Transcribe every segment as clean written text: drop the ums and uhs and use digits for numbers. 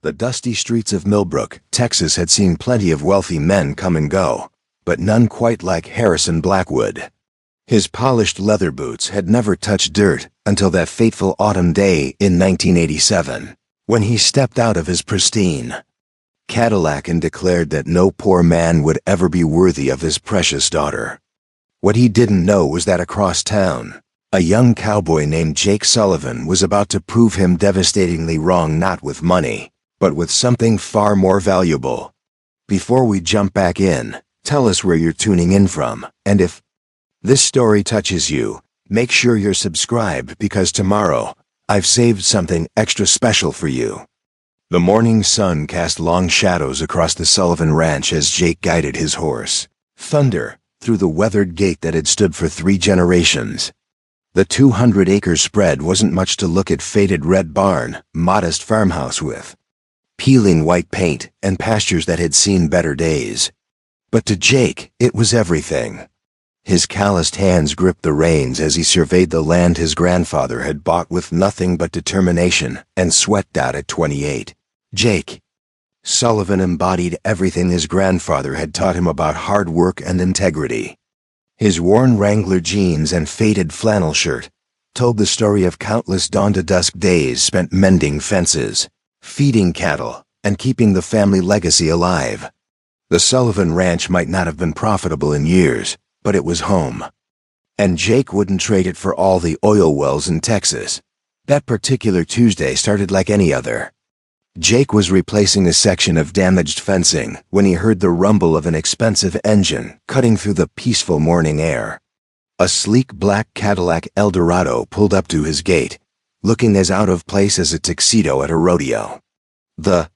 The dusty streets of Millbrook, Texas had seen plenty of wealthy men come and go, but none quite like Harrison Blackwood. His polished leather boots had never touched dirt until that fateful autumn day in 1987, when he stepped out of his pristine Cadillac and declared that no poor man would ever be worthy of his precious daughter. What he didn't know was that across town, a young cowboy named Jake Sullivan was about to prove him devastatingly wrong, not with money, but with something far more valuable. Before we jump back in, tell us where you're tuning in from, and if this story touches you, make sure you're subscribed because tomorrow, I've saved something extra special for you. The morning sun cast long shadows across the Sullivan Ranch as Jake guided his horse, Thunder, through the weathered gate that had stood for 3 generations. The 200-acre spread wasn't much to look at: faded red barn, modest farmhouse with peeling white paint, and pastures that had seen better days. But to Jake, it was everything. His calloused hands gripped the reins as he surveyed the land his grandfather had bought with nothing but determination and sweat out at 28. Jake Sullivan embodied everything his grandfather had taught him about hard work and integrity. His worn Wrangler jeans and faded flannel shirt told the story of countless dawn-to-dusk days spent mending fences, feeding cattle, and keeping the family legacy alive. The Sullivan Ranch might not have been profitable in years, but it was home. And Jake wouldn't trade it for all the oil wells in Texas. That particular Tuesday started like any other. Jake was replacing a section of damaged fencing when he heard the rumble of an expensive engine cutting through the peaceful morning air. A sleek black Cadillac Eldorado pulled up to his gate, looking as out of place as a tuxedo at a rodeo. The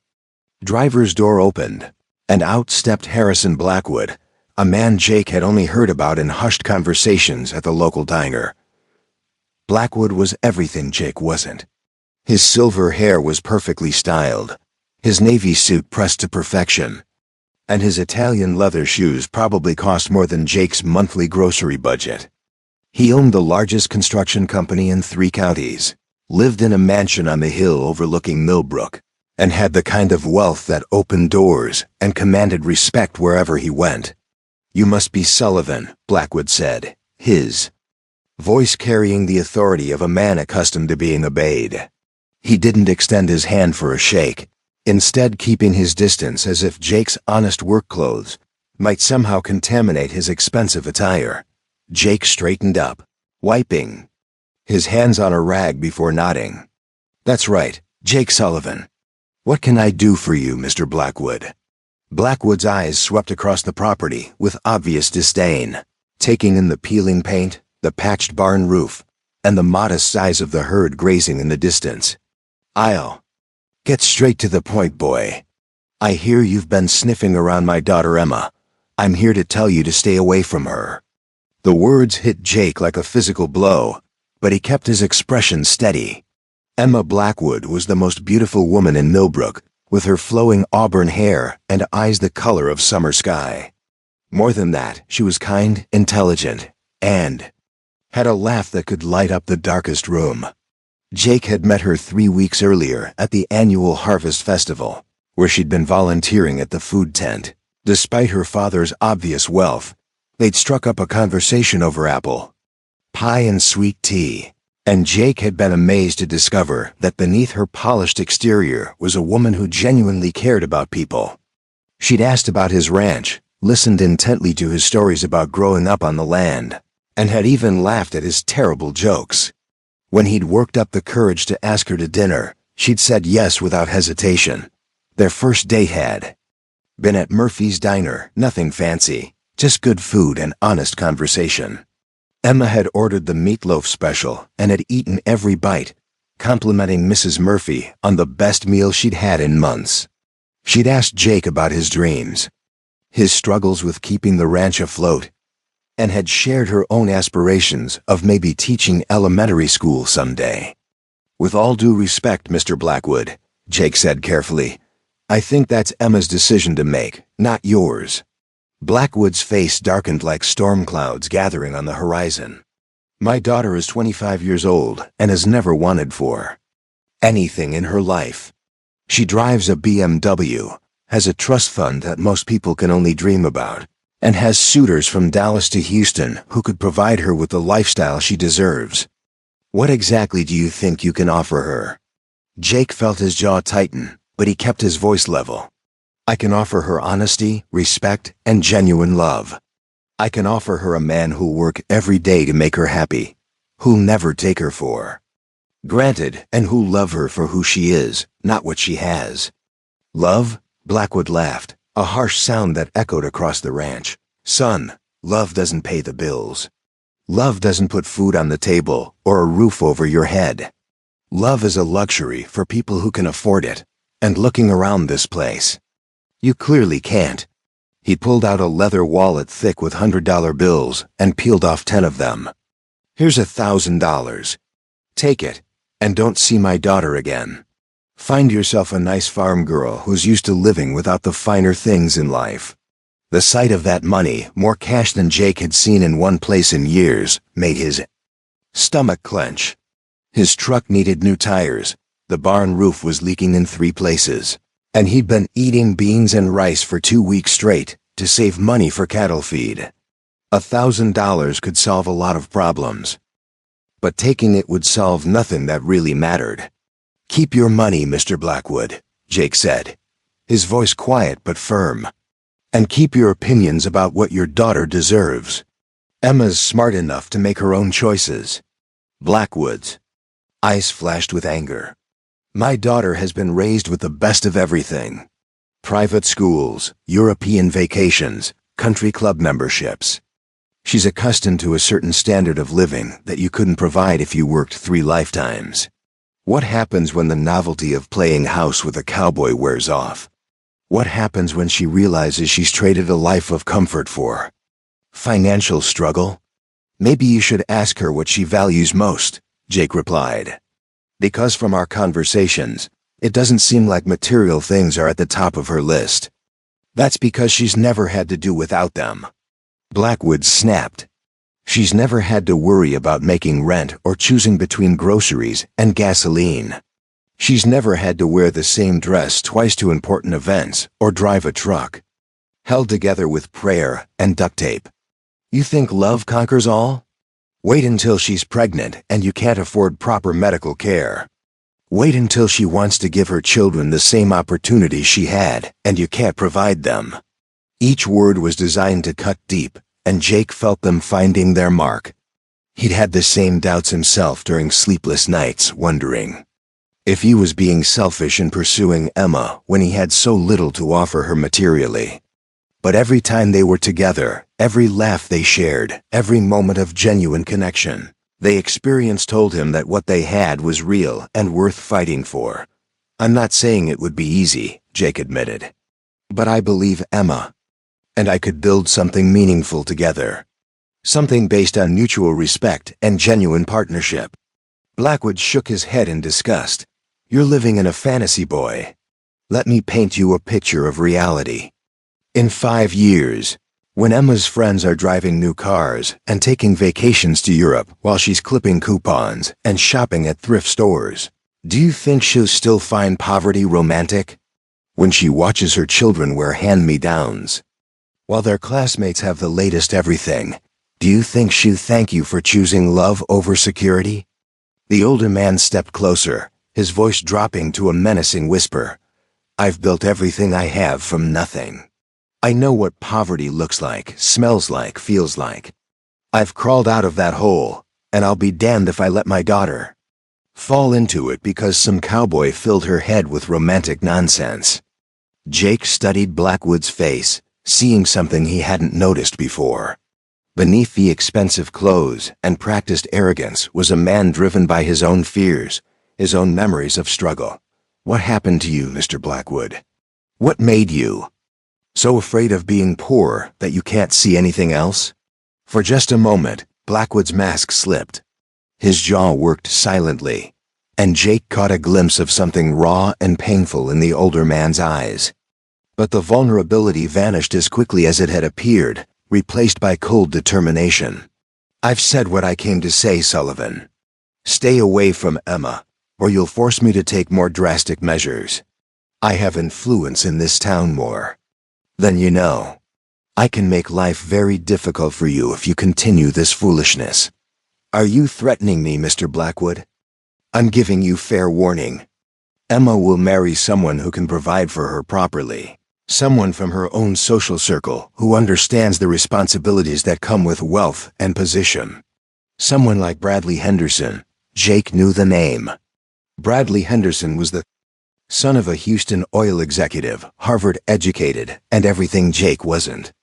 driver's door opened, and out stepped Harrison Blackwood, a man Jake had only heard about in hushed conversations at the local diner. Blackwood was everything Jake wasn't. His silver hair was perfectly styled, his navy suit pressed to perfection, and his Italian leather shoes probably cost more than Jake's monthly grocery budget. He owned the largest construction company in 3 counties, lived in a mansion on the hill overlooking Millbrook, and had the kind of wealth that opened doors and commanded respect wherever he went. "You must be Sullivan," Blackwood said, his voice carrying the authority of a man accustomed to being obeyed. He didn't extend his hand for a shake, instead keeping his distance as if Jake's honest work clothes might somehow contaminate his expensive attire. Jake straightened up, wiping his hands on a rag before nodding. "That's right, Jake Sullivan. What can I do for you, Mr. Blackwood?" Blackwood's eyes swept across the property with obvious disdain, taking in the peeling paint, the patched barn roof, and the modest size of the herd grazing in the distance. "I'll get straight to the point, boy. I hear you've been sniffing around my daughter Emma. I'm here to tell you to stay away from her." The words hit Jake like a physical blow, but he kept his expression steady. Emma Blackwood was the most beautiful woman in Millbrook, with her flowing auburn hair and eyes the color of summer sky. More than that, she was kind, intelligent, and had a laugh that could light up the darkest room. Jake had met her 3 weeks earlier at the annual Harvest Festival, where she'd been volunteering at the food tent. Despite her father's obvious wealth, they'd struck up a conversation over apple pie and sweet tea, and Jake had been amazed to discover that beneath her polished exterior was a woman who genuinely cared about people. She'd asked about his ranch, listened intently to his stories about growing up on the land, and had even laughed at his terrible jokes. When he'd worked up the courage to ask her to dinner, she'd said yes without hesitation. Their first date had been at Murphy's Diner, nothing fancy, just good food and honest conversation. Emma had ordered the meatloaf special and had eaten every bite, complimenting Mrs. Murphy on the best meal she'd had in months. She'd asked Jake about his dreams, his struggles with keeping the ranch afloat, and had shared her own aspirations of maybe teaching elementary school someday. "With all due respect, Mr. Blackwood," Jake said carefully, "I think that's Emma's decision to make, not yours." Blackwood's face darkened like storm clouds gathering on the horizon. "My daughter is 25 years old and has never wanted for anything in her life. She drives a BMW, has a trust fund that most people can only dream about, and has suitors from Dallas to Houston who could provide her with the lifestyle she deserves. What exactly do you think you can offer her? Jake felt his jaw tighten, but he kept his voice level. I can offer her honesty, respect, and genuine love. I can offer her a man who'll work every day to make her happy, who'll never take her for granted, and who'll love her for who she is, not what she has. Love? Blackwood laughed, a harsh sound that echoed across the ranch. Son, love doesn't pay the bills. Love doesn't put food on the table or a roof over your head. Love is a luxury for people who can afford it. And looking around this place, you clearly can't. He pulled out a leather wallet thick with $100 bills and peeled off 10 of them. Here's $1,000. Take it, and don't see my daughter again. Find yourself a nice farm girl who's used to living without the finer things in life. The sight of that money, more cash than Jake had seen in one place in years, made his stomach clench. His truck needed new tires, the barn roof was leaking in 3 places, and he'd been eating beans and rice for 2 weeks straight to save money for cattle feed. $1,000 could solve a lot of problems, but taking it would solve nothing that really mattered. Keep your money, Mr. Blackwood, Jake said, his voice quiet but firm. And keep your opinions about what your daughter deserves. Emma's smart enough to make her own choices. Blackwood's eyes flashed with anger. My daughter has been raised with the best of everything. Private schools, European vacations, country club memberships. She's accustomed to a certain standard of living that you couldn't provide if you worked 3 lifetimes. What happens when the novelty of playing house with a cowboy wears off? What happens when she realizes she's traded a life of comfort for financial struggle? Maybe you should ask her what she values most, Jake replied. Because from our conversations, it doesn't seem like material things are at the top of her list. That's because she's never had to do without them. Blackwood snapped. She's never had to worry about making rent or choosing between groceries and gasoline. She's never had to wear the same dress twice to important events or drive a truck. Held together with prayer and duct tape. You think love conquers all? Wait until she's pregnant and you can't afford proper medical care. Wait until she wants to give her children the same opportunities she had and you can't provide them. Each word was designed to cut deep, and Jake felt them finding their mark. He'd had the same doubts himself during sleepless nights, wondering if he was being selfish in pursuing Emma when he had so little to offer her materially. But every time they were together, every laugh they shared, every moment of genuine connection they experienced told him that what they had was real and worth fighting for. I'm not saying it would be easy, Jake admitted. But I believe Emma. And I could build something meaningful together. Something based on mutual respect and genuine partnership. Blackwood shook his head in disgust. You're living in a fantasy, boy. Let me paint you a picture of reality. In 5 years, when Emma's friends are driving new cars and taking vacations to Europe while she's clipping coupons and shopping at thrift stores, do you think she'll still find poverty romantic? When she watches her children wear hand-me-downs, while their classmates have the latest everything, do you think she'll thank you for choosing love over security? The older man stepped closer, his voice dropping to a menacing whisper. I've built everything I have from nothing. I know what poverty looks like, smells like, feels like. I've crawled out of that hole, and I'll be damned if I let my daughter fall into it because some cowboy filled her head with romantic nonsense. Jake studied Blackwood's face, seeing something he hadn't noticed before. Beneath the expensive clothes and practiced arrogance was a man driven by his own fears, his own memories of struggle. What happened to you, Mr. Blackwood? What made you so afraid of being poor that you can't see anything else? For just a moment, Blackwood's mask slipped. His jaw worked silently, and Jake caught a glimpse of something raw and painful in the older man's eyes. But the vulnerability vanished as quickly as it had appeared, replaced by cold determination. I've said what I came to say, Sullivan. Stay away from Emma, or you'll force me to take more drastic measures. I have influence in this town more than you know. I can make life very difficult for you if you continue this foolishness. Are you threatening me, Mr. Blackwood? I'm giving you fair warning. Emma will marry someone who can provide for her properly. Someone from her own social circle who understands the responsibilities that come with wealth and position. Someone like Bradley Henderson. Jake knew the name. Bradley Henderson was the son of a Houston oil executive, Harvard-educated, and everything Jake wasn't.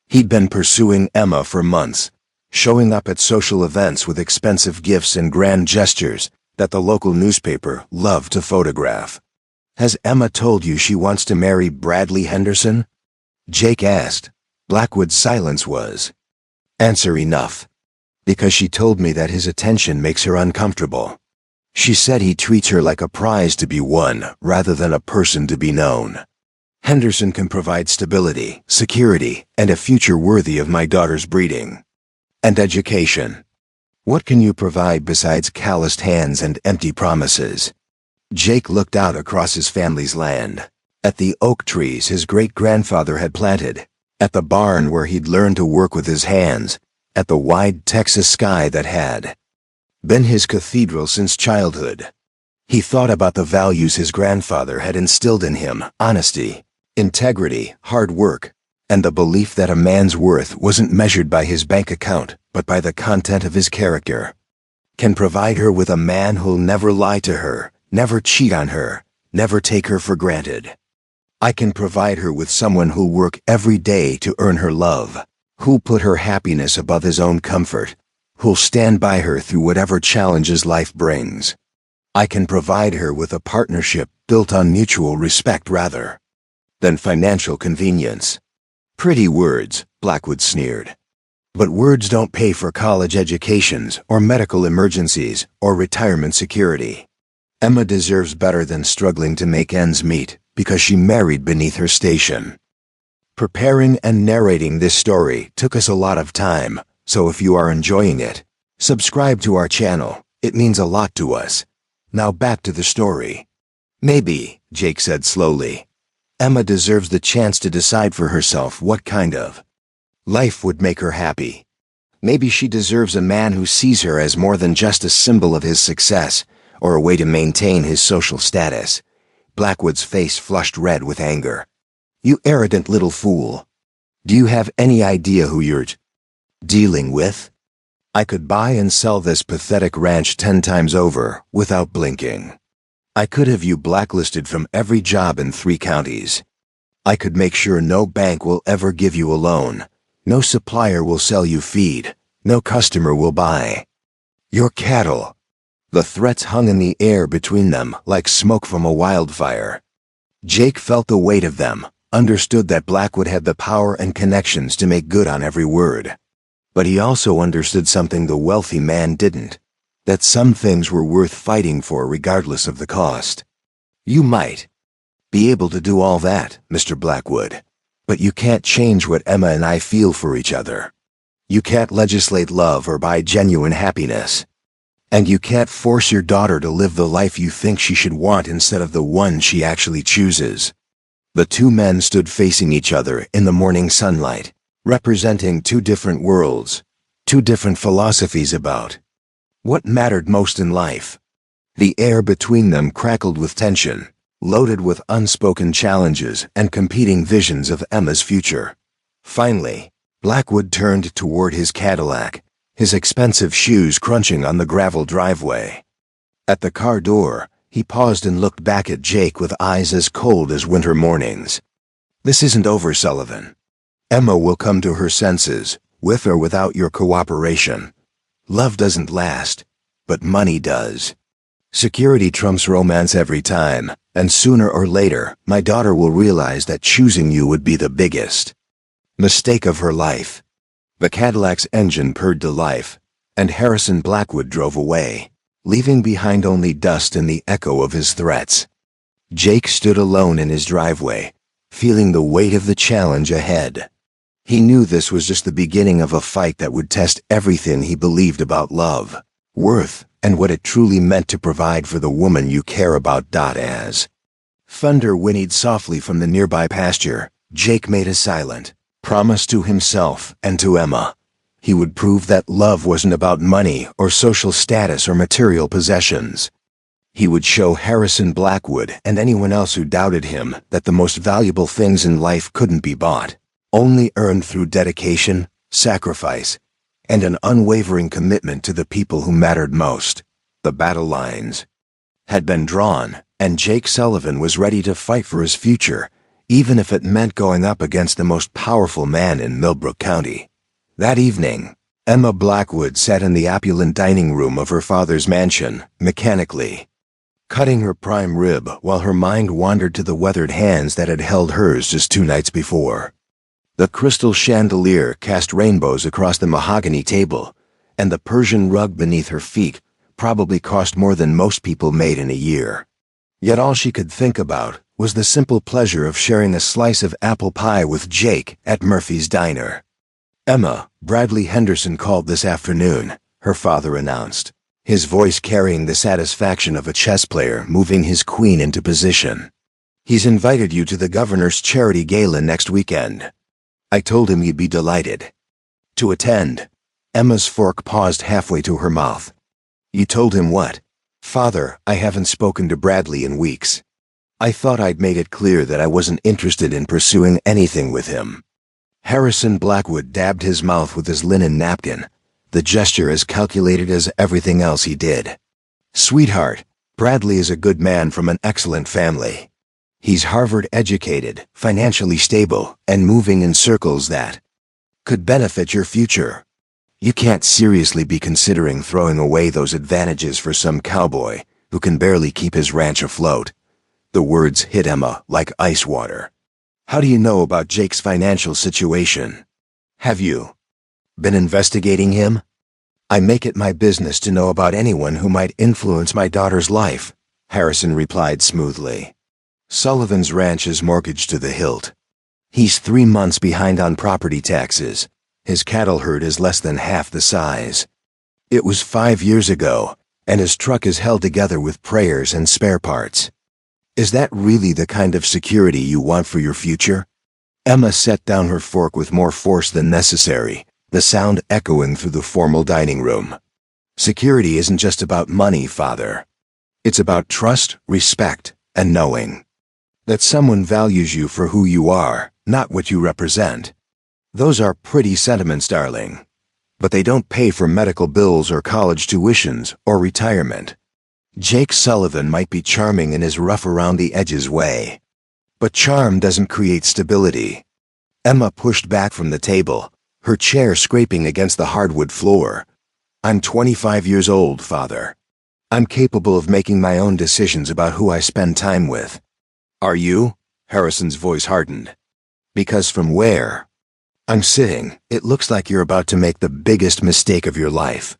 He'd been pursuing Emma for months, showing up at social events with expensive gifts and grand gestures that the local newspaper loved to photograph. Has Emma told you she wants to marry Bradley Henderson? Jake asked. Blackwood's silence was answer enough, because she told me that his attention makes her uncomfortable. She said he treats her like a prize to be won rather than a person to be known. Henderson can provide stability, security, and a future worthy of my daughter's breeding. And education. What can you provide besides calloused hands and empty promises? Jake looked out across his family's land, at the oak trees his great-grandfather had planted, at the barn where he'd learned to work with his hands, at the wide Texas sky that had been his cathedral since childhood. He thought about the values his grandfather had instilled in him: honesty, integrity, hard work, and the belief that a man's worth wasn't measured by his bank account, but by the content of his character. Can provide her with a man who'll never lie to her, never cheat on her, never take her for granted. I can provide her with someone who'll work every day to earn her love, who'll put her happiness above his own comfort, who'll stand by her through whatever challenges life brings. I can provide her with a partnership built on mutual respect rather than financial convenience. Pretty words, Blackwood sneered. But words don't pay for college educations or medical emergencies or retirement security. Emma deserves better than struggling to make ends meet because she married beneath her station. Preparing and narrating this story took us a lot of time, so if you are enjoying it, subscribe to our channel. It means a lot to us. Now back to the story. Maybe, Jake said slowly, Emma deserves the chance to decide for herself what kind of life would make her happy. Maybe she deserves a man who sees her as more than just a symbol of his success or a way to maintain his social status. Blackwood's face flushed red with anger. You arrogant little fool. Do you have any idea who you're dealing with? I could buy and sell this pathetic ranch 10 times over without blinking. I could have you blacklisted from every job in 3 counties. I could make sure no bank will ever give you a loan, no supplier will sell you feed, no customer will buy your cattle. The threats hung in the air between them like smoke from a wildfire. Jake felt the weight of them, understood that Blackwood had the power and connections to make good on every word. But he also understood something the wealthy man didn't, that some things were worth fighting for regardless of the cost. You might be able to do all that, Mr. Blackwood, but you can't change what Emma and I feel for each other. You can't legislate love or buy genuine happiness. And you can't force your daughter to live the life you think she should want instead of the one she actually chooses. The 2 men stood facing each other in the morning sunlight, representing 2 different worlds, 2 different philosophies about what mattered most in life. The air between them crackled with tension, loaded with unspoken challenges and competing visions of Emma's future. Finally, Blackwood turned toward his Cadillac, his expensive shoes crunching on the gravel driveway. At the car door, he paused and looked back at Jake with eyes as cold as winter mornings. This isn't over, Sullivan. Emma will come to her senses, with or without your cooperation. Love doesn't last, but money does. Security trumps romance every time, and sooner or later, my daughter will realize that choosing you would be the biggest mistake of her life. The Cadillac's engine purred to life, and Harrison Blackwood drove away, leaving behind only dust and the echo of his threats. Jake stood alone in his driveway, feeling the weight of the challenge ahead. He knew this was just the beginning of a fight that would test everything he believed about love, worth, and what it truly meant to provide for the woman you care about. As Thunder whinnied softly from the nearby pasture. Jake made a silent promise to himself and to Emma. He would prove that love wasn't about money or social status or material possessions. He would show Harrison Blackwood and anyone else who doubted him that the most valuable things in life couldn't be bought, only earned through dedication, sacrifice, and an unwavering commitment to the people who mattered most. The battle lines had been drawn, and Jake Sullivan was ready to fight for his future, even if it meant going up against the most powerful man in Millbrook County. That evening, Emma Blackwood sat in the opulent dining room of her father's mansion, mechanically cutting her prime rib while her mind wandered to the weathered hands that had held hers just 2 nights before. The crystal chandelier cast rainbows across the mahogany table, and the Persian rug beneath her feet probably cost more than most people made in a year. Yet all she could think about was the simple pleasure of sharing a slice of apple pie with Jake at Murphy's Diner. "Emma, Bradley Henderson called this afternoon," her father announced, his voice carrying the satisfaction of a chess player moving his queen into position. "He's invited you to the governor's charity gala next weekend. I told him you'd be delighted to attend." Emma's fork paused halfway to her mouth. "You told him what?" "Father, I haven't spoken to Bradley in weeks. I thought I'd made it clear that I wasn't interested in pursuing anything with him." Harrison Blackwood dabbed his mouth with his linen napkin, the gesture as calculated as everything else he did. "Sweetheart, Bradley is a good man from an excellent family. He's Harvard-educated, financially stable, and moving in circles that could benefit your future. You can't seriously be considering throwing away those advantages for some cowboy who can barely keep his ranch afloat." The words hit Emma like ice water. "How do you know about Jake's financial situation? Have you been investigating him?" "I make it my business to know about anyone who might influence my daughter's life," Harrison replied smoothly. "Sullivan's ranch is mortgaged to the hilt. He's 3 months behind on property taxes. His cattle herd is less than half the size. It was 5 years ago, and his truck is held together with prayers and spare parts. Is that really the kind of security you want for your future?" Emma set down her fork with more force than necessary, the sound echoing through the formal dining room. "Security isn't just about money, Father. It's about trust, respect, and knowing that someone values you for who you are, not what you represent. Those are pretty sentiments, darling, but they don't pay for medical bills or college tuitions or retirement. Jake Sullivan might be charming in his rough-around-the-edges way, but charm doesn't create stability." Emma pushed back from the table, her chair scraping against the hardwood floor. "I'm 25 years old, Father. I'm capable of making my own decisions about who I spend time with." "Are you?" Harrison's voice hardened. "Because from where I'm sitting, it looks like you're about to make the biggest mistake of your life.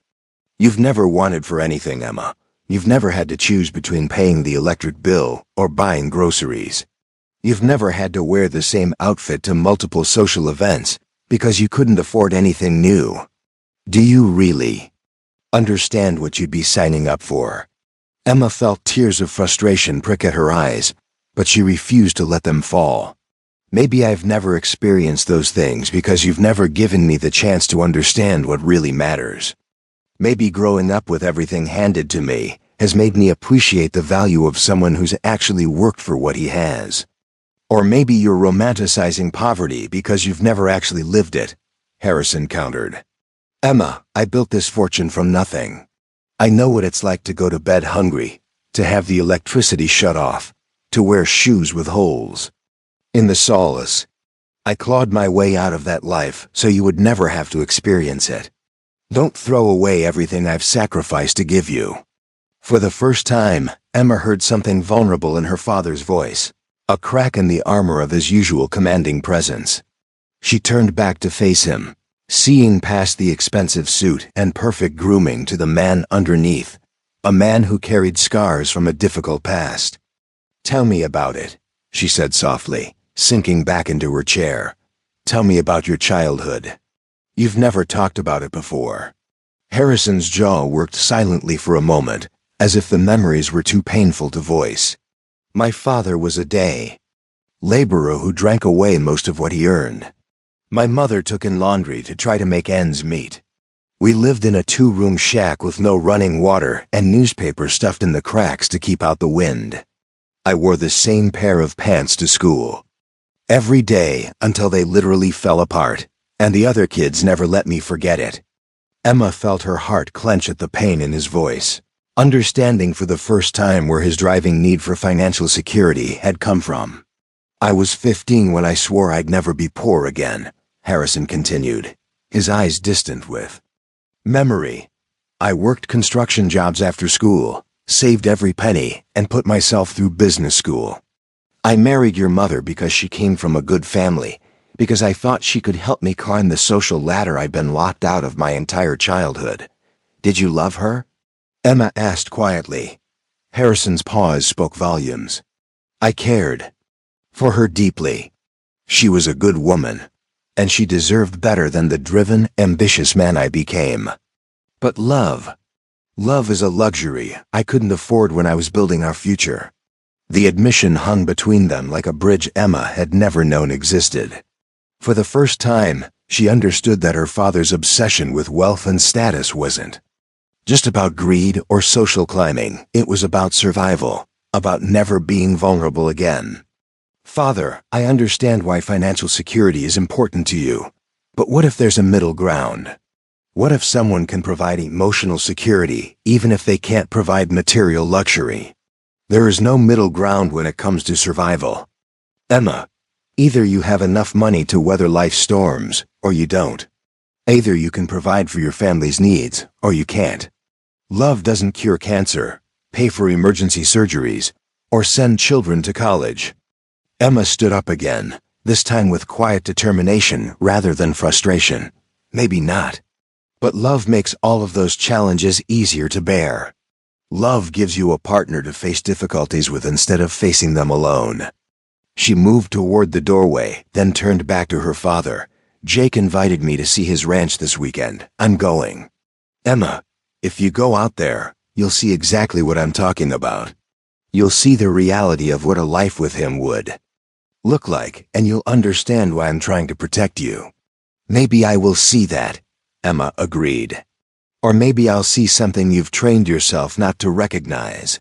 You've never wanted for anything, Emma. You've never had to choose between paying the electric bill or buying groceries. You've never had to wear the same outfit to multiple social events because you couldn't afford anything new. Do you really understand what you'd be signing up for?" Emma felt tears of frustration prick at her eyes, but she refused to let them fall. "Maybe I've never experienced those things because you've never given me the chance to understand what really matters. Maybe growing up with everything handed to me has made me appreciate the value of someone who's actually worked for what he has. Or maybe you're romanticizing poverty because you've never actually lived it," Harrison countered. "Emma, I built this fortune from nothing. I know what it's like to go to bed hungry, to have the electricity shut off, to wear shoes with holes. In the solace, I clawed my way out of that life so you would never have to experience it. Don't throw away everything I've sacrificed to give you." For the first time, Emma heard something vulnerable in her father's voice, a crack in the armor of his usual commanding presence. She turned back to face him, seeing past the expensive suit and perfect grooming to the man underneath, a man who carried scars from a difficult past. "Tell me about it," she said softly, sinking back into her chair. "Tell me about your childhood. You've never talked about it before." Harrison's jaw worked silently for a moment, as if the memories were too painful to voice. My father was a day laborer who drank away most of what he earned. My mother took in laundry to try to make ends meet. We lived in a two-room shack with no running water and newspapers stuffed in the cracks to keep out the wind. I wore the same pair of pants to school every day until they literally fell apart, and the other kids never let me forget it. Emma felt her heart clench at the pain in his voice, understanding for the first time where his driving need for financial security had come from. I was 15 when I swore I'd never be poor again, Harrison continued, his eyes distant with memory. I worked construction jobs after school, saved every penny, and put myself through business school. I married your mother because she came from a good family, because I thought she could help me climb the social ladder I'd been locked out of my entire childhood. Did you love her? Emma asked quietly. Harrison's pause spoke volumes. I cared for her deeply. She was a good woman, and she deserved better than the driven, ambitious man I became. But love is a luxury I couldn't afford when I was building our future. The admission hung between them like a bridge Emma had never known existed. For the first time, she understood that her father's obsession with wealth and status wasn't just about greed or social climbing. It was about survival, about never being vulnerable again. Father, I understand why financial security is important to you. But what if there's a middle ground? What if someone can provide emotional security even if they can't provide material luxury? There is no middle ground when it comes to survival. Emma, either you have enough money to weather life's storms, or you don't. Either you can provide for your family's needs, or you can't. Love doesn't cure cancer, pay for emergency surgeries, or send children to college. Emma stood up again, this time with quiet determination rather than frustration. Maybe not. But love makes all of those challenges easier to bear. Love gives you a partner to face difficulties with instead of facing them alone. She moved toward the doorway, then turned back to her father. Jake invited me to see his ranch this weekend. I'm going. Emma, if you go out there, you'll see exactly what I'm talking about. You'll see the reality of what a life with him would look like, and you'll understand why I'm trying to protect you. Maybe I will see that, Emma agreed. Or maybe I'll see something you've trained yourself not to recognize.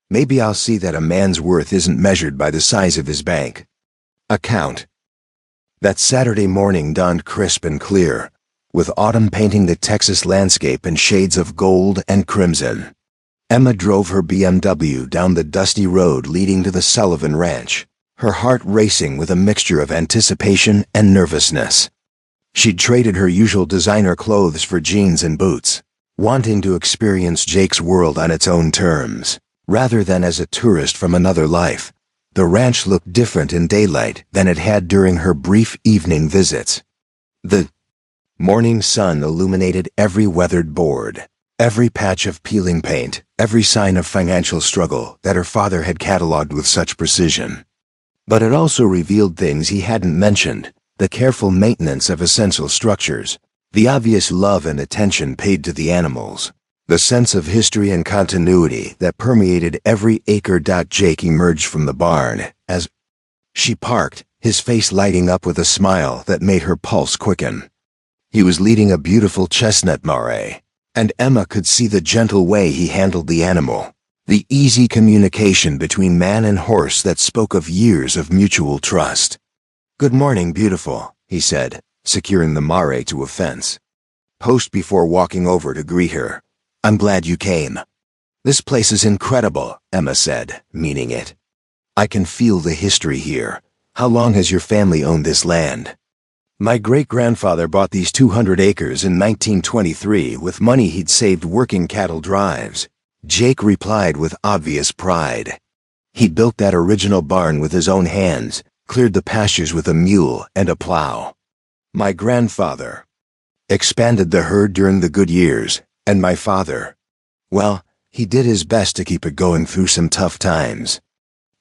Maybe I'll see that a man's worth isn't measured by the size of his bank account. That Saturday morning dawned crisp and clear, with autumn painting the Texas landscape in shades of gold and crimson. Emma drove her BMW down the dusty road leading to the Sullivan Ranch, her heart racing with a mixture of anticipation and nervousness. She'd traded her usual designer clothes for jeans and boots, wanting to experience Jake's world on its own terms, rather than as a tourist from another life. The ranch looked different in daylight than it had during her brief evening visits. The morning sun illuminated every weathered board, every patch of peeling paint, every sign of financial struggle that her father had cataloged with such precision. But it also revealed things he hadn't mentioned: the careful maintenance of essential structures, the obvious love and attention paid to the animals, the sense of history and continuity that permeated every acre. Jake emerged from the barn as she parked, his face lighting up with a smile that made her pulse quicken. He was leading a beautiful chestnut mare, and Emma could see the gentle way he handled the animal, the easy communication between man and horse that spoke of years of mutual trust. "Good morning, beautiful," he said, securing the mare to a fence post before walking over to greet her. "I'm glad you came." "This place is incredible," Emma said, meaning it. "I can feel the history here. How long has your family owned this land?" "My great-grandfather bought these 200 acres in 1923 with money he'd saved working cattle drives," Jake replied with obvious pride. "He built that original barn with his own hands, cleared the pastures with a mule and a plow. My grandfather expanded the herd during the good years, and my father, well, he did his best to keep it going through some tough times."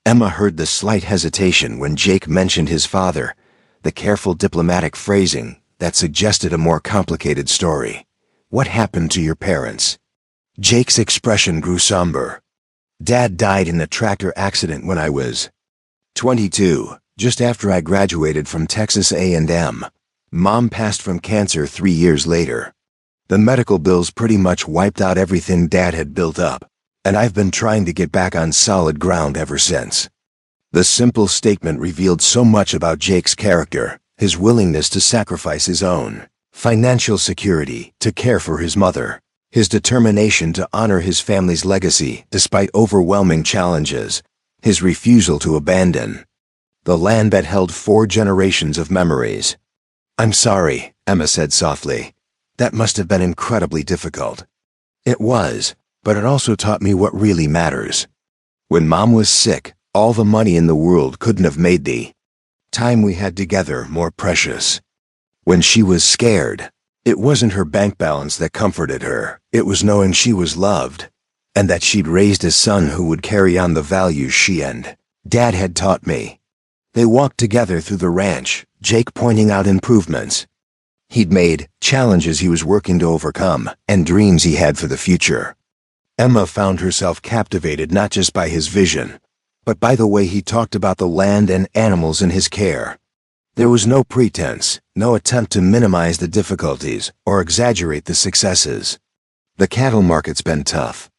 Emma heard the slight hesitation when Jake mentioned his father, the careful diplomatic phrasing that suggested a more complicated story. "What happened to your parents?" Jake's expression grew somber. Dad died in a tractor accident when I was 22, just after I graduated from Texas A&M. Mom passed from cancer 3 years later. The medical bills pretty much wiped out everything Dad had built up, and I've been trying to get back on solid ground ever since. The simple statement revealed so much about Jake's character, his willingness to sacrifice his own financial security to care for his mother, his determination to honor his family's legacy despite overwhelming challenges, his refusal to abandon the land that held 4 generations of memories. "I'm sorry," Emma said softly. "That must have been incredibly difficult." It was, but it also taught me what really matters. When Mom was sick, all the money in the world couldn't have made the time we had together more precious. When she was scared, it wasn't her bank balance that comforted her, it was knowing she was loved, and that she'd raised a son who would carry on the values she and Dad had taught me. They walked together through the ranch, Jake pointing out improvements he'd made, challenges he was working to overcome, and dreams he had for the future. Emma found herself captivated not just by his vision, but by the way he talked about the land and animals in his care. There was no pretense, no attempt to minimize the difficulties or exaggerate the successes. "The cattle market's been tough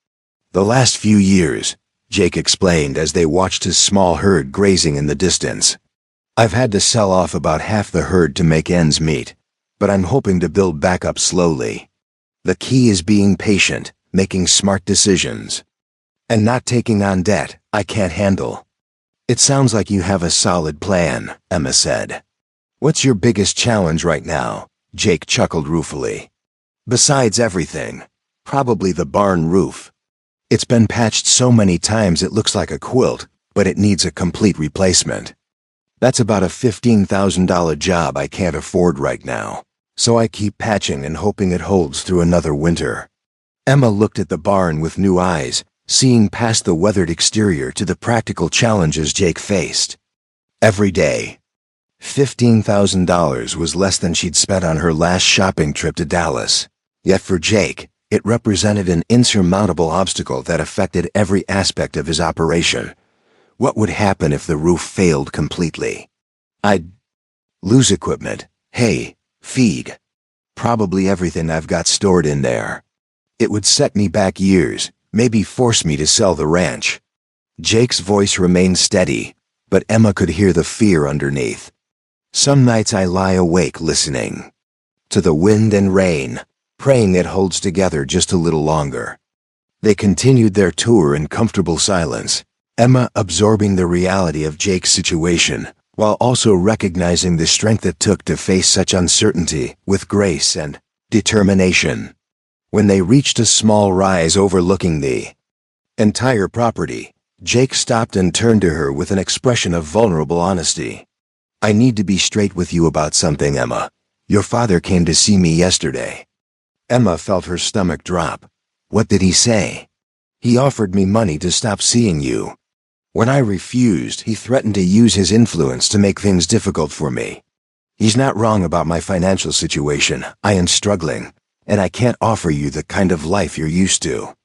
the last few years," Jake explained as they watched his small herd grazing in the distance. "I've had to sell off about half the herd to make ends meet, but I'm hoping to build back up slowly. The key is being patient, making smart decisions, and not taking on debt I can't handle." "It sounds like you have a solid plan," Emma said. "What's your biggest challenge right now?" Jake chuckled ruefully. "Besides everything, probably the barn roof. It's been patched so many times it looks like a quilt, but it needs a complete replacement. That's about a $15,000 job I can't afford right now, so I keep patching and hoping it holds through another winter." Emma looked at the barn with new eyes, seeing past the weathered exterior to the practical challenges Jake faced every day. $15,000 was less than she'd spent on her last shopping trip to Dallas. Yet for Jake, it represented an insurmountable obstacle that affected every aspect of his operation. What would happen if the roof failed completely? "I'd lose equipment, hay, feed, probably everything I've got stored in there. It would set me back years, maybe force me to sell the ranch." Jake's voice remained steady, but Emma could hear the fear underneath. "Some nights I lie awake listening to the wind and rain, praying it holds together just a little longer." They continued their tour in comfortable silence, Emma absorbing the reality of Jake's situation, while also recognizing the strength it took to face such uncertainty with grace and determination. When they reached a small rise overlooking the entire property, Jake stopped and turned to her with an expression of vulnerable honesty. "I need to be straight with you about something, Emma. Your father came to see me yesterday." Emma felt her stomach drop. "What did he say?" "He offered me money to stop seeing you. When I refused, he threatened to use his influence to make things difficult for me. He's not wrong about my financial situation. I am struggling, and I can't offer you the kind of life you're used to.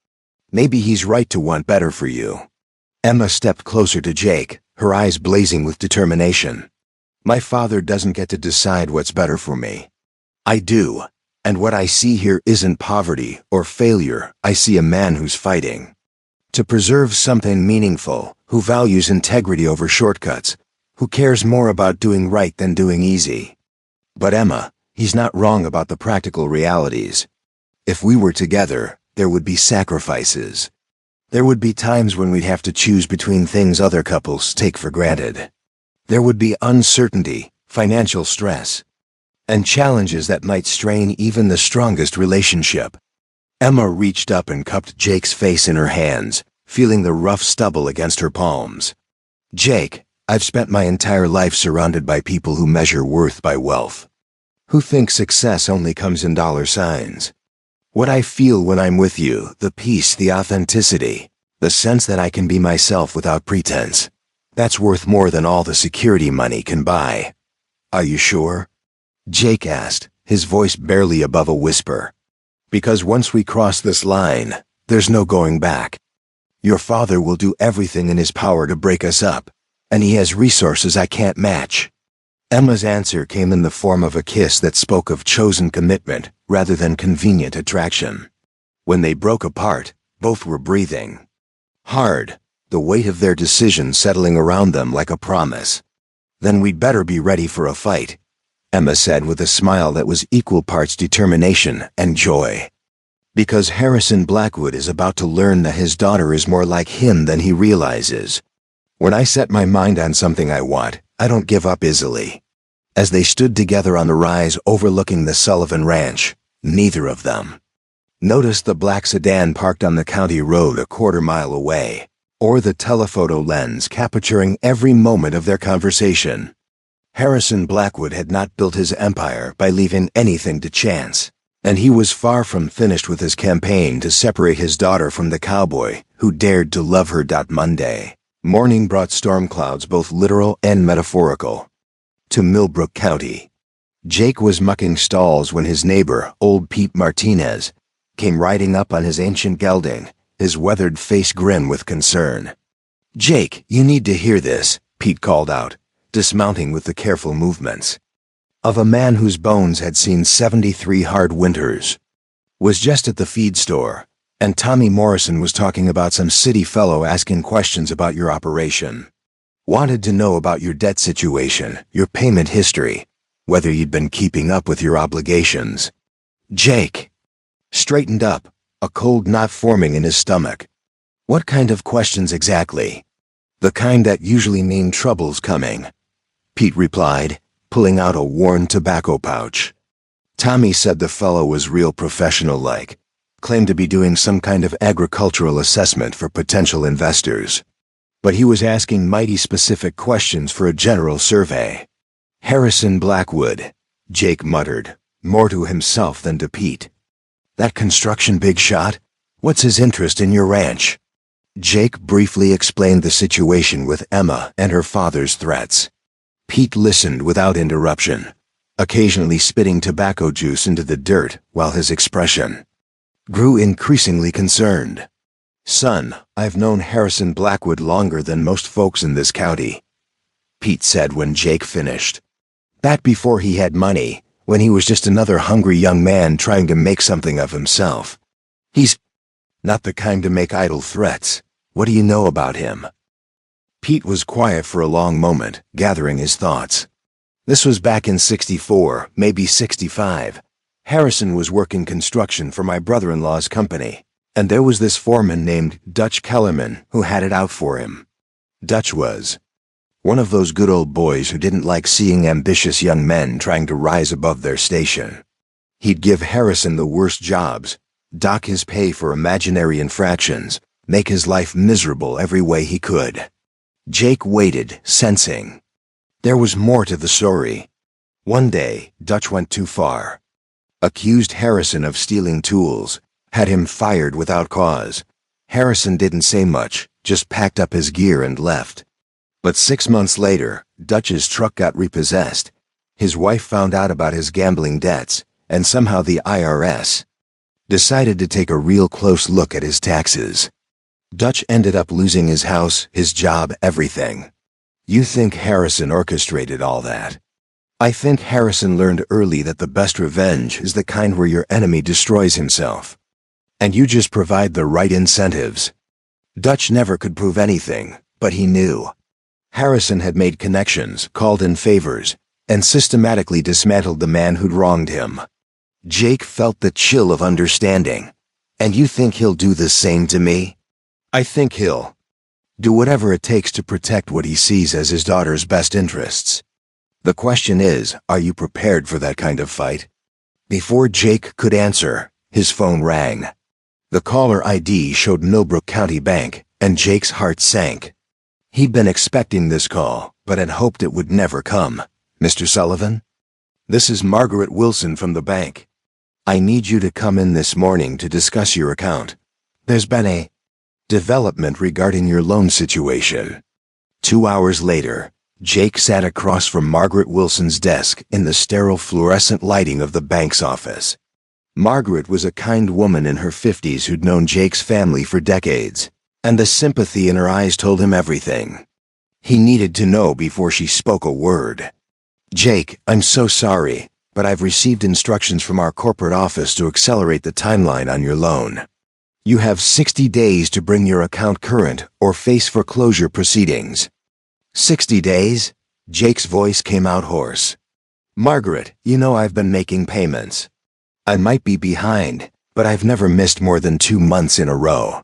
Maybe he's right to want better for you." Emma stepped closer to Jake, her eyes blazing with determination. "My father doesn't get to decide what's better for me. I do, and what I see here isn't poverty or failure. I see a man who's fighting to preserve something meaningful, who values integrity over shortcuts, who cares more about doing right than doing easy. But Emma, he's not wrong about the practical realities. If we were together, there would be sacrifices. There would be times when we'd have to choose between things other couples take for granted. There would be uncertainty, financial stress, and challenges that might strain even the strongest relationship." Emma reached up and cupped Jake's face in her hands, feeling the rough stubble against her palms. "Jake, I've spent my entire life surrounded by people who measure worth by wealth, who think success only comes in dollar signs. What I feel when I'm with you, the peace, the authenticity, the sense that I can be myself without pretense, that's worth more than all the security money can buy." "Are you sure?" Jake asked, his voice barely above a whisper. "Because once we cross this line, there's no going back." Your father will do everything in his power to break us up, and he has resources I can't match." Emma's answer came in the form of a kiss that spoke of chosen commitment rather than convenient attraction. When they broke apart, both were breathing hard, the weight of their decision settling around them like a promise. "Then we'd better be ready for a fight," Emma said with a smile that was equal parts determination and joy. Because Harrison Blackwood is about to learn that his daughter is more like him than he realizes. "When I set my mind on something I want, I don't give up easily." As they stood together on the rise overlooking the Sullivan Ranch, neither of them noticed the black sedan parked on the county road a quarter-mile away, or the telephoto lens capturing every moment of their conversation. Harrison Blackwood had not built his empire by leaving anything to chance, and he was far from finished with his campaign to separate his daughter from the cowboy who dared to love her. Monday morning brought storm clouds both literal and metaphorical to Millbrook County. Jake was mucking stalls when his neighbor, old Pete Martinez, came riding up on his ancient gelding, his weathered face grim with concern. "Jake, you need to hear this," Pete called out, dismounting with the careful movements of a man whose bones had seen 73 hard winters. "Was just at the feed store, and Tommy Morrison was talking about some city fellow asking questions about your operation. Wanted to know about your debt situation, your payment history, whether you'd been keeping up with your obligations." Jake straightened up, a cold knot forming in his stomach. "What kind of questions exactly?" "The kind that usually mean trouble's coming," Pete replied, pulling out a worn tobacco pouch. "Tommy said the fellow was real professional-like, claimed to be doing some kind of agricultural assessment for potential investors. But he was asking mighty specific questions for a general survey." "Harrison Blackwood," Jake muttered, more to himself than to Pete. "That construction big shot? What's his interest in your ranch?" Jake briefly explained the situation with Emma and her father's threats. Pete listened without interruption, occasionally spitting tobacco juice into the dirt while his expression grew increasingly concerned. "Son, I've known Harrison Blackwood longer than most folks in this county," Pete said when Jake finished. "Back before he had money, when he was just another hungry young man trying to make something of himself. He's not the kind to make idle threats. What do you know about him?" Pete was quiet for a long moment, gathering his thoughts. "This was back in '64, maybe '65. Harrison was working construction for my brother-in-law's company, and there was this foreman named Dutch Kellerman who had it out for him. Dutch was one of those good old boys who didn't like seeing ambitious young men trying to rise above their station. He'd give Harrison the worst jobs, dock his pay for imaginary infractions, make his life miserable every way he could." Jake waited, sensing there was more to the story. One day, Dutch went too far. Accused Harrison of stealing tools, had him fired without cause. Harrison didn't say much, just packed up his gear and left. But 6 months later, Dutch's truck got repossessed. His wife found out about his gambling debts, and somehow the IRS decided to take a real close look at his taxes. Dutch ended up losing his house, his job, everything. You think Harrison orchestrated all that? I think Harrison learned early that the best revenge is the kind where your enemy destroys himself, and you just provide the right incentives. Dutch never could prove anything, but he knew. Harrison had made connections, called in favors, and systematically dismantled the man who'd wronged him. Jake felt the chill of understanding. "And you think he'll do the same to me?" "I think he'll do whatever it takes to protect what he sees as his daughter's best interests. The question is, are you prepared for that kind of fight?" Before Jake could answer, his phone rang. The caller ID showed Millbrook County Bank, and Jake's heart sank. He'd been expecting this call, but had hoped it would never come. "Mr. Sullivan? This is Margaret Wilson from the bank. I need you to come in this morning to discuss your account. There's been a development regarding your loan situation." 2 hours later, Jake sat across from Margaret Wilson's desk in the sterile fluorescent lighting of the bank's office. Margaret was a kind woman in her 50s who'd known Jake's family for decades. and the sympathy in her eyes told him everything. He needed to know before she spoke a word. "Jake, I'm so sorry, but I've received instructions from our corporate office to accelerate the timeline on your loan. You have 60 days to bring your account current or face foreclosure proceedings." 60 days? Jake's voice came out hoarse. "Margaret, you know I've been making payments. I might be behind, but I've never missed more than 2 months in a row.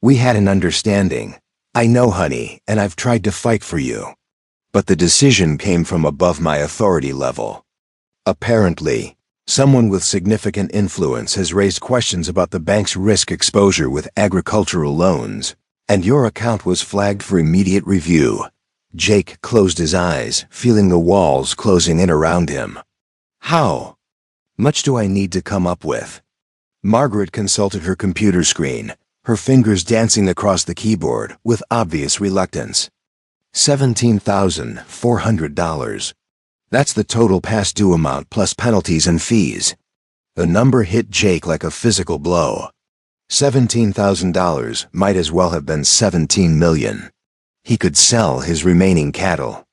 We had an understanding. I know, honey, and I've tried to fight for you. But the decision came from above my authority level. Apparently, someone with significant influence has raised questions about the bank's risk exposure with agricultural loans, and your account was flagged for immediate review." Jake closed his eyes, feeling the walls closing in around him. "How much do I need to come up with?" Margaret consulted her computer screen, her fingers dancing across the keyboard with obvious reluctance. $17,400. That's the total past due amount plus penalties and fees. The number hit Jake like a physical blow. $17,000 might as well have been 17 million. He could sell his remaining cattle.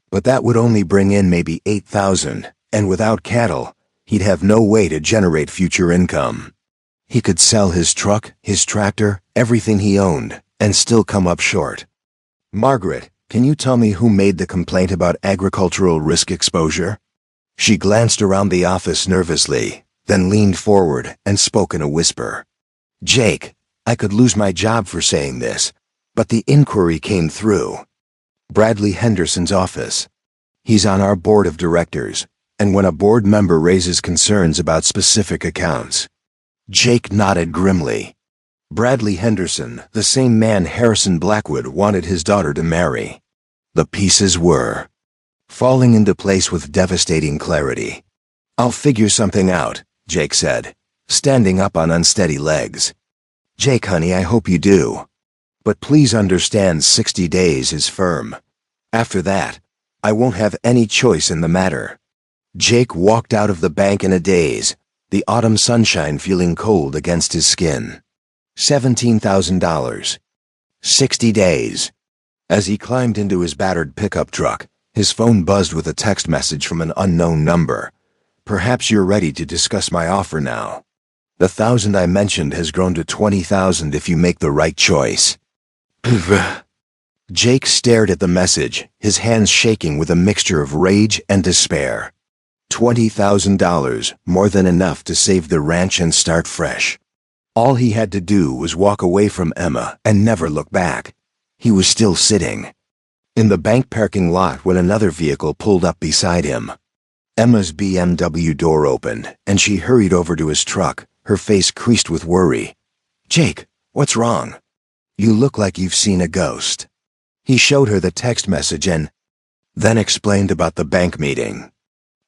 But that would only bring in maybe 8,000, and without cattle, he'd have no way to generate future income. He could sell his truck, his tractor, everything he owned, and still come up short. "Margaret, can you tell me who made the complaint about agricultural risk exposure?" She glanced around the office nervously, then leaned forward and spoke in a whisper. "Jake, I could lose my job for saying this, but the inquiry came through. Bradley Henderson's office. He's on our board of directors, and when a board member raises concerns about specific accounts..." Jake nodded grimly. Bradley Henderson, the same man Harrison Blackwood wanted his daughter to marry. The pieces were falling into place with devastating clarity. "I'll figure something out," Jake said, standing up on unsteady legs. "Jake, honey, I hope you do. But please understand 60 days is firm. After that, I won't have any choice in the matter." Jake walked out of the bank in a daze, the autumn sunshine feeling cold against his skin. $17,000. 60 days. As he climbed into his battered pickup truck, his phone buzzed with a text message from an unknown number. "Perhaps you're ready to discuss my offer now. The 1,000 I mentioned has grown to 20,000 if you make the right choice." Jake stared at the message, his hands shaking with a mixture of rage and despair. $20,000, more than enough to save the ranch and start fresh. All he had to do was walk away from Emma and never look back. He was still sitting in the bank parking lot when another vehicle pulled up beside him. Emma's BMW door opened, and she hurried over to his truck, her face creased with worry. "Jake, what's wrong? You look like you've seen a ghost." He showed her the text message and then explained about the bank meeting.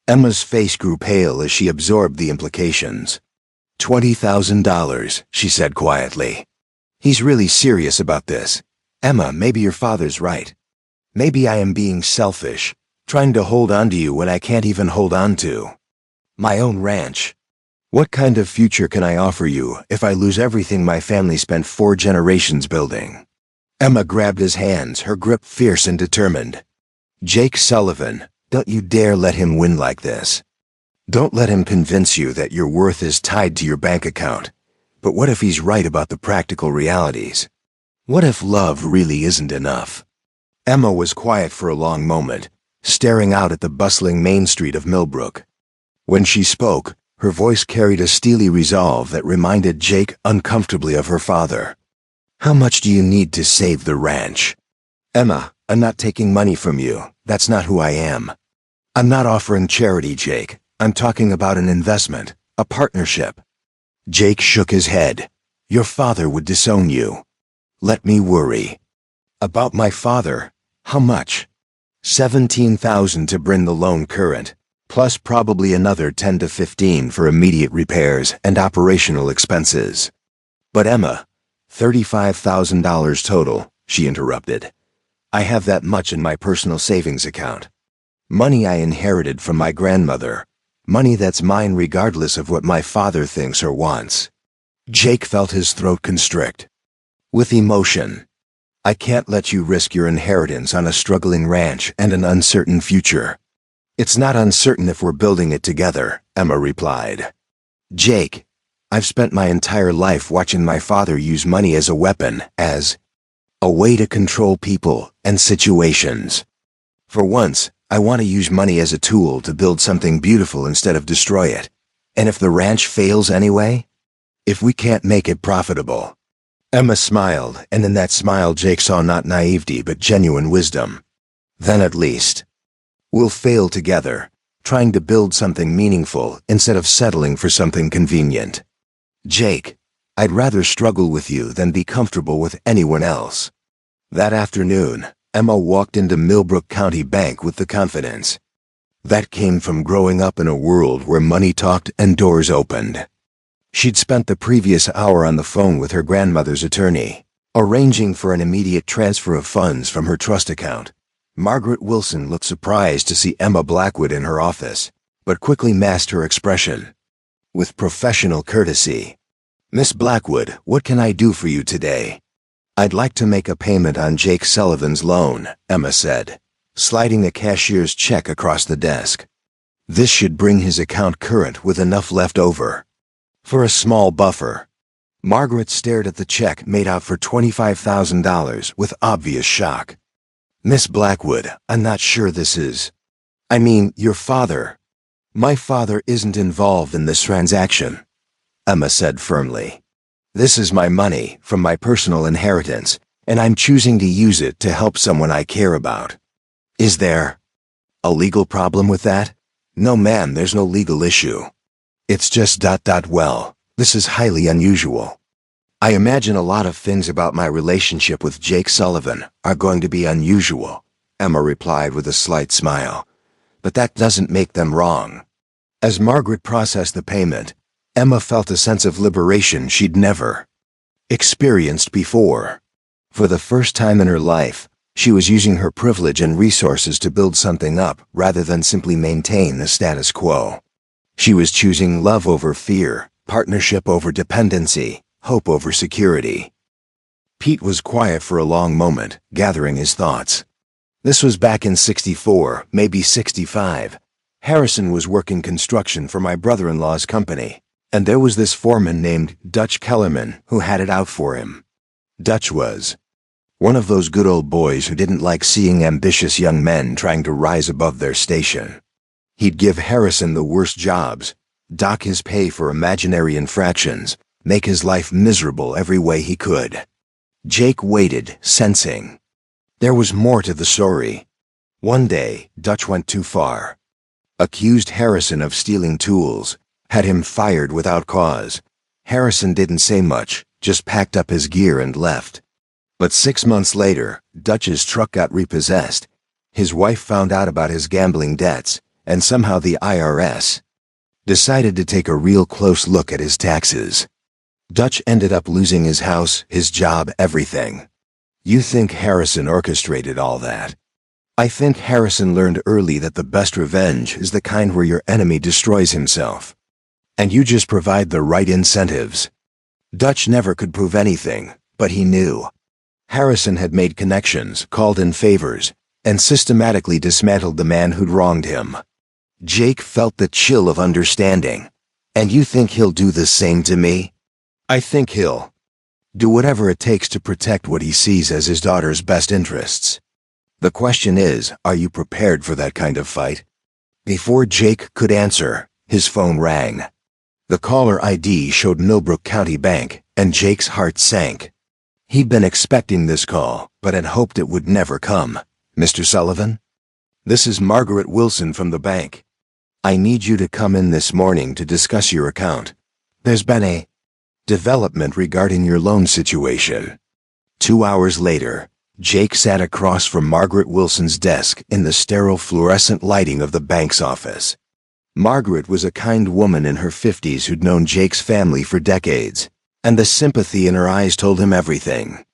Emma's face grew pale as she absorbed the implications. $20,000, she said quietly. "He's really serious about this. Emma, maybe your father's right. Maybe I am being selfish, trying to hold on to you when I can't even hold on to my own ranch. What kind of future can I offer you if I lose everything my family spent 4 generations building?" Emma grabbed his hands, her grip fierce and determined. "Jake Sullivan, don't you dare let him win like this. Don't let him convince you that your worth is tied to your bank account. But what if he's right about the practical realities? What if love really isn't enough?" Emma was quiet for a long moment, staring out at the bustling main street of Millbrook. When she spoke, her voice carried a steely resolve that reminded Jake uncomfortably of her father. "How much do you need to save the ranch?" "Emma, I'm not taking money from you. That's not who I am. I'm not offering charity, Jake. I'm talking about an investment, a partnership." Jake shook his head. "Your father would disown you." "Let me worry." "About my father? How much?" $17,000 to bring the loan current, plus probably another 10 to 15 for immediate repairs and operational expenses. "But Emma, $35,000 total," she interrupted. "I have that much in my personal savings account. Money I inherited from my grandmother. Money that's mine regardless of what my father thinks or wants." Jake felt his throat constrict. with emotion. "I can't let you risk your inheritance on a struggling ranch and an uncertain future." "It's not uncertain if we're building it together," Emma replied. "Jake, I've spent my entire life watching my father use money as a weapon, as a way to control people and situations. For once, I want to use money as a tool to build something beautiful instead of destroy it. And if the ranch fails anyway? If we can't make it profitable?" Emma smiled, and in that smile Jake saw not naivety but genuine wisdom. "Then at least we'll fail together, trying to build something meaningful instead of settling for something convenient. Jake, I'd rather struggle with you than be comfortable with anyone else." That afternoon, Emma walked into Millbrook County Bank with the confidence that came from growing up in a world where money talked and doors opened. She'd spent the previous hour on the phone with her grandmother's attorney, arranging for an immediate transfer of funds from her trust account. Margaret Wilson looked surprised to see Emma Blackwood in her office, but quickly masked her expression with professional courtesy. "Miss Blackwood, what can I do for you today?" "I'd like to make a payment on Jake Sullivan's loan," Emma said, sliding the cashier's check across the desk. "This should bring his account current with enough left over for a small buffer." Margaret stared at the check made out for $25,000 with obvious shock. "Miss Blackwood, I'm not sure this is. I mean, your father." "My father isn't involved in this transaction," Emma said firmly. "This is my money from my personal inheritance, and I'm choosing to use it to help someone I care about." "Is there a legal problem with that?" "No, ma'am, there's no legal issue. It's just ... well, this is highly unusual. I imagine a lot of things about my relationship with Jake Sullivan are going to be unusual," Emma replied with a slight smile. "But that doesn't make them wrong." As Margaret processed the payment, Emma felt a sense of liberation she'd never experienced before. For the first time in her life, she was using her privilege and resources to build something up rather than simply maintain the status quo. She was choosing love over fear, partnership over dependency, hope over security. Pete was quiet for a long moment, gathering his thoughts. This was back in '64, maybe '65. Harrison was working construction for my brother-in-law's company, and there was this foreman named Dutch Kellerman who had it out for him. Dutch was one of those good old boys who didn't like seeing ambitious young men trying to rise above their station. He'd give Harrison the worst jobs, dock his pay for imaginary infractions, make his life miserable every way he could. Jake waited, sensing there was more to the story. One day, Dutch went too far. Accused Harrison of stealing tools, had him fired without cause. Harrison didn't say much, just packed up his gear and left. But 6 months later, Dutch's truck got repossessed. His wife found out about his gambling debts, and somehow the IRS decided to take a real close look at his taxes. Dutch ended up losing his house, his job, everything. You think Harrison orchestrated all that? I think Harrison learned early that the best revenge is the kind where your enemy destroys himself, and you just provide the right incentives. Dutch never could prove anything, but he knew. Harrison had made connections, called in favors, and systematically dismantled the man who'd wronged him. Jake felt the chill of understanding. "And you think he'll do the same to me?" "I think he'll do whatever it takes to protect what he sees as his daughter's best interests. The question is, are you prepared for that kind of fight?" Before Jake could answer, his phone rang. The caller ID showed Millbrook County Bank, and Jake's heart sank. He'd been expecting this call, but had hoped it would never come. "Mr. Sullivan? This is Margaret Wilson from the bank. I need you to come in this morning to discuss your account. There's been a development regarding your loan situation." 2 hours later, Jake sat across from Margaret Wilson's desk in the sterile fluorescent lighting of the bank's office. Margaret was a kind woman in her 50s who'd known Jake's family for decades, and the sympathy in her eyes told him everything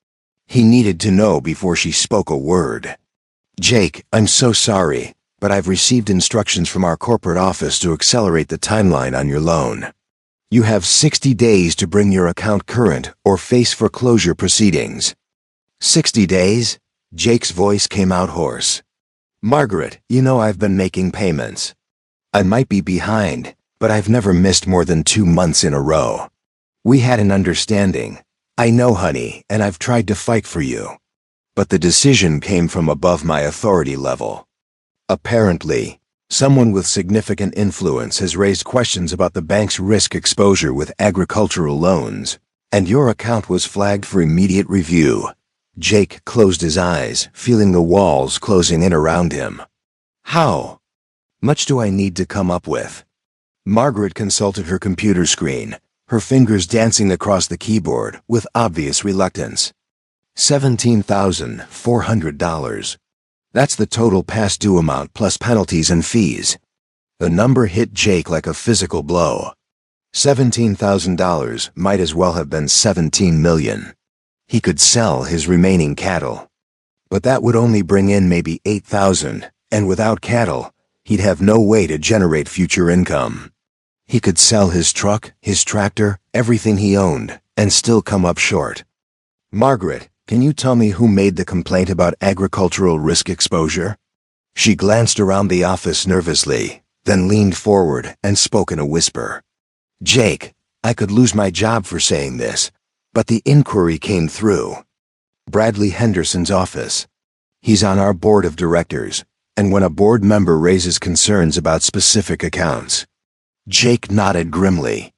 he needed to know before she spoke a word. "Jake, I'm so sorry, but I've received instructions from our corporate office to accelerate the timeline on your loan. You have 60 days to bring your account current or face foreclosure proceedings. 60 days? Jake's voice came out hoarse. Margaret, you know I've been making payments. I might be behind, but I've never missed more than 2 months in a row. We had an understanding. I know, honey, and I've tried to fight for you. But the decision came from above my authority level. Apparently, someone with significant influence has raised questions about the bank's risk exposure with agricultural loans, and your account was flagged for immediate review. Jake closed his eyes, feeling the walls closing in around him. How much do I need to come up with? Margaret consulted her computer screen, her fingers dancing across the keyboard with obvious reluctance. $17,400. That's the total past due amount plus penalties and fees. The number hit Jake like a physical blow. $17,000 might as well have been $17 million. He could sell his remaining cattle. But that would only bring in maybe $8,000, and without cattle, he'd have no way to generate future income. He could sell his truck, his tractor, everything he owned, and still come up short. Margaret, can you tell me who made the complaint about agricultural risk exposure? She glanced around the office nervously, then leaned forward and spoke in a whisper. Jake, I could lose my job for saying this, but the inquiry came through. Bradley Henderson's office. He's on our board of directors, and when a board member raises concerns about specific accounts. Jake nodded grimly.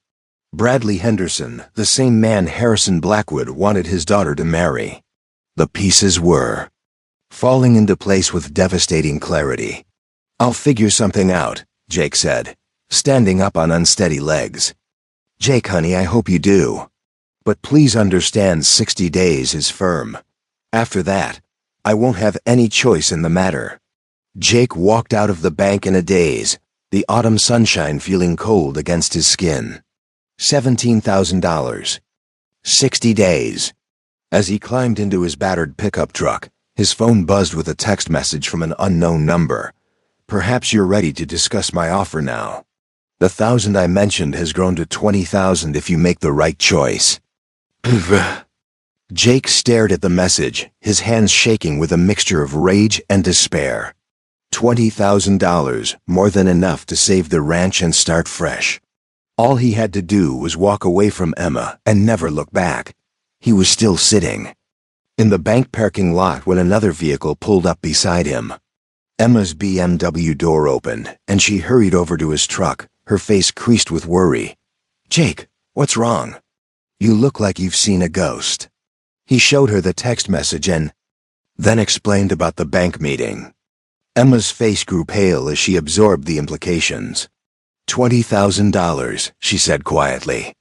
Bradley Henderson, the same man Harrison Blackwood wanted his daughter to marry. The pieces were falling into place with devastating clarity. I'll figure something out, Jake said, standing up on unsteady legs. Jake, honey, I hope you do. But please understand 60 days is firm. After that, I won't have any choice in the matter. Jake walked out of the bank in a daze, the autumn sunshine feeling cold against his skin. $17,000. 60 days. As he climbed into his battered pickup truck, his phone buzzed with a text message from an unknown number. Perhaps you're ready to discuss my offer now. The $1,000 I mentioned has grown to $20,000 if you make the right choice. Jake stared at the message, his hands shaking with a mixture of rage and despair. $20,000, more than enough to save the ranch and start fresh. All he had to do was walk away from Emma and never look back. He was still sitting in the bank parking lot when another vehicle pulled up beside him. Emma's BMW door opened, and she hurried over to his truck, her face creased with worry. Jake, what's wrong? You look like you've seen a ghost. He showed her the text message and then explained about the bank meeting. Emma's face grew pale as she absorbed the implications. $20,000, she said quietly.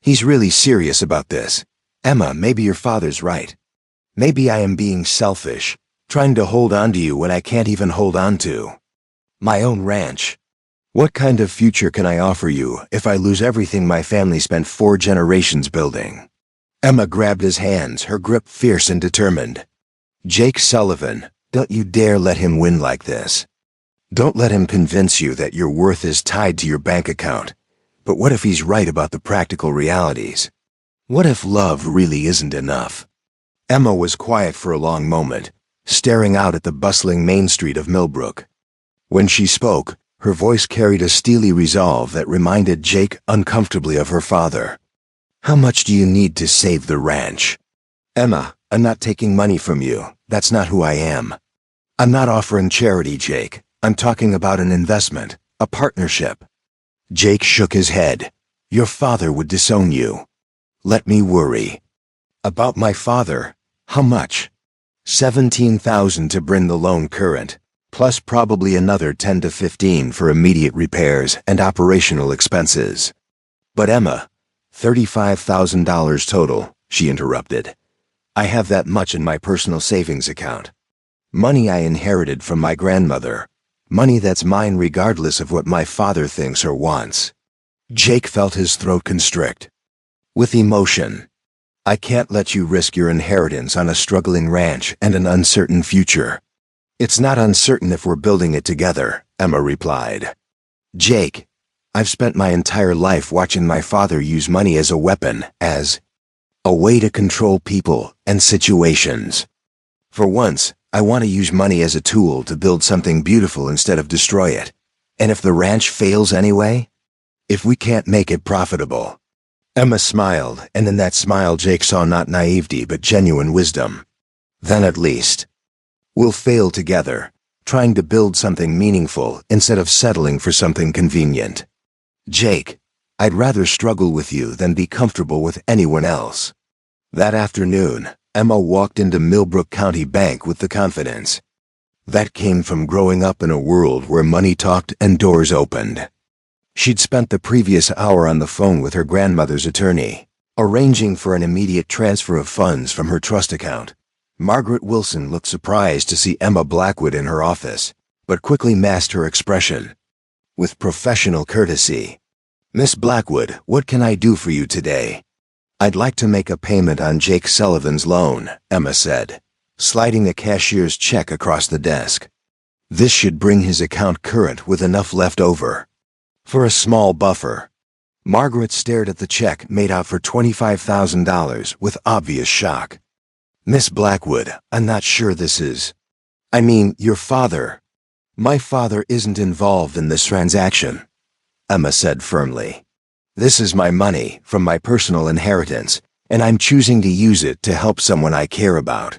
He's really serious about this. Emma, maybe your father's right. Maybe I am being selfish, trying to hold on to you when I can't even hold on to my own ranch. What kind of future can I offer you if I lose everything my family spent 4 generations building? Emma grabbed his hands, her grip fierce and determined. Jake Sullivan, don't you dare let him win like this. Don't let him convince you that your worth is tied to your bank account. But what if he's right about the practical realities? What if love really isn't enough? Emma was quiet for a long moment, staring out at the bustling main street of Millbrook. When she spoke, her voice carried a steely resolve that reminded Jake uncomfortably of her father. How much do you need to save the ranch? Emma, I'm not taking money from you. That's not who I am. I'm not offering charity, Jake. I'm talking about an investment, a partnership. Jake shook his head. Your father would disown you. Let me worry. About my father? How much? $17,000 to bring the loan current, plus probably another 10 to 15 for immediate repairs and operational expenses. But Emma, $35,000 total, she interrupted. I have that much in my personal savings account. Money I inherited from my grandmother. Money that's mine regardless of what my father thinks or wants. Jake felt his throat constrict. With emotion. I can't let you risk your inheritance on a struggling ranch and an uncertain future. It's not uncertain if we're building it together, Emma replied. Jake, I've spent my entire life watching my father use money as a weapon, as a way to control people and situations. For once, I want to use money as a tool to build something beautiful instead of destroy it. And if the ranch fails anyway? If we can't make it profitable? Emma smiled, and in that smile Jake saw not naivety but genuine wisdom. Then at least, we'll fail together, trying to build something meaningful instead of settling for something convenient. Jake, I'd rather struggle with you than be comfortable with anyone else. That afternoon, Emma walked into Millbrook County Bank with the confidence that came from growing up in a world where money talked and doors opened. She'd spent the previous hour on the phone with her grandmother's attorney, arranging for an immediate transfer of funds from her trust account. Margaret Wilson looked surprised to see Emma Blackwood in her office, but quickly masked her expression with professional courtesy. "Miss Blackwood, what can I do for you today?" "I'd like to make a payment on Jake Sullivan's loan," Emma said, sliding the cashier's check across the desk. "This should bring his account current with enough left over for a small buffer." Margaret stared at the check made out for $25,000 with obvious shock. "Miss Blackwood, I'm not sure this is. I mean, your father." "My father isn't involved in this transaction," Emma said firmly. "This is my money from my personal inheritance, and I'm choosing to use it to help someone I care about."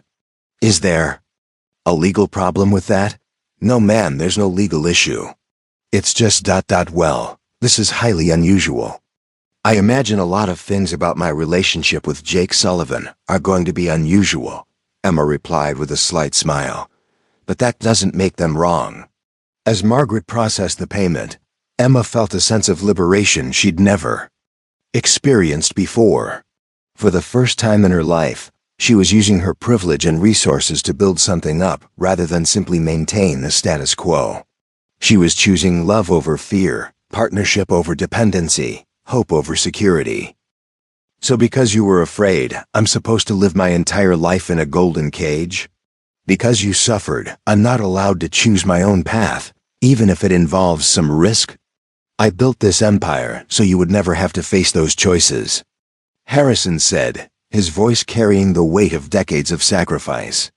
"Is there a legal problem with that?" "No, ma'am, there's no legal issue. It's just ... well, this is highly unusual. I imagine a lot of things about my relationship with Jake Sullivan are going to be unusual," Emma replied with a slight smile. "But that doesn't make them wrong." As Margaret processed the payment, Emma felt a sense of liberation she'd never experienced before. For the first time in her life, she was using her privilege and resources to build something up rather than simply maintain the status quo. She was choosing love over fear, partnership over dependency, hope over security. "So because you were afraid, I'm supposed to live my entire life in a golden cage? Because you suffered, I'm not allowed to choose my own path, even if it involves some risk? I built this empire so you would never have to face those choices," Harrison said, his voice carrying the weight of decades of sacrifice.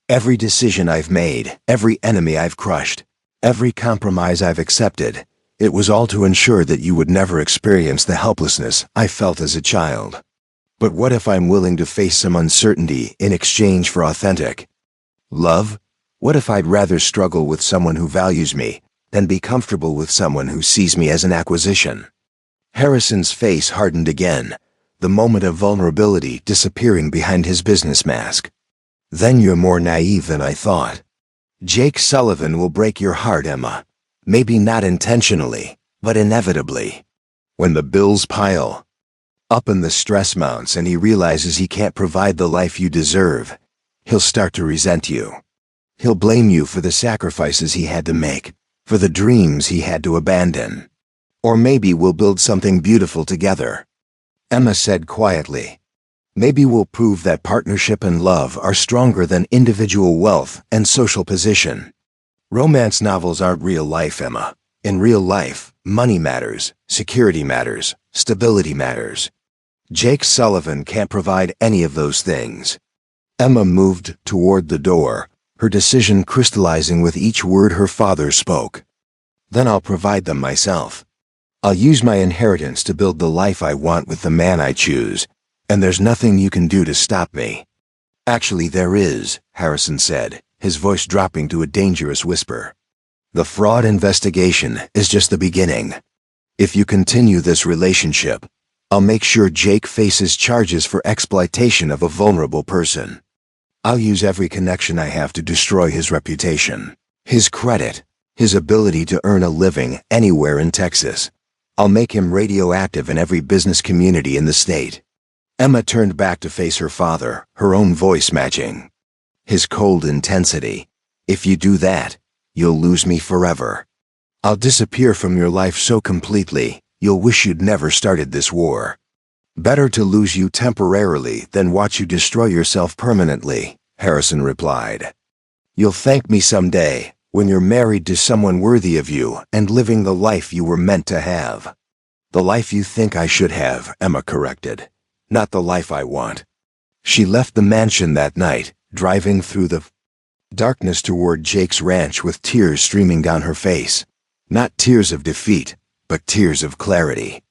"Every decision I've made, every enemy I've crushed, every compromise I've accepted, it was all to ensure that you would never experience the helplessness I felt as a child. But what if I'm willing to face some uncertainty in exchange for authentic love? What if I'd rather struggle with someone who values me than be comfortable with someone who sees me as an acquisition?" Harrison's face hardened again, the moment of vulnerability disappearing behind his business mask. "Then you're more naive than I thought. Jake Sullivan will break your heart, Emma. Maybe not intentionally, but inevitably. When the bills pile up and the stress mounts and he realizes he can't provide the life you deserve, he'll start to resent you. He'll blame you for the sacrifices he had to make, for the dreams he had to abandon. Or maybe we'll build something beautiful together," Emma said quietly. "Maybe we'll prove that partnership and love are stronger than individual wealth and social position." Romance novels aren't real life, Emma. In real life, money matters, security matters, stability matters. Jake Sullivan can't provide any of those things. Emma moved toward the door, her decision crystallizing with each word her father spoke. "Then I'll provide them myself. I'll use my inheritance to build the life I want with the man I choose, and there's nothing you can do to stop me." "Actually, there is," Harrison said, his voice dropping to a dangerous whisper. "The fraud investigation is just the beginning. If you continue this relationship, I'll make sure Jake faces charges for exploitation of a vulnerable person. I'll use every connection I have to destroy his reputation, his credit, his ability to earn a living anywhere in Texas. I'll make him radioactive in every business community in the state." Emma turned back to face her father, her own voice matching his cold intensity. "If you do that, you'll lose me forever. I'll disappear from your life so completely, you'll wish you'd never started this war. Better to lose you temporarily than watch you destroy yourself permanently," Harrison replied. "You'll thank me someday, When you're married to someone worthy of you and living the life you were meant to have. The life you think I should have, Emma corrected. Not the life I want. She left the mansion that night, driving through the darkness toward Jake's ranch with tears streaming down her face. Not tears of defeat, but tears of clarity.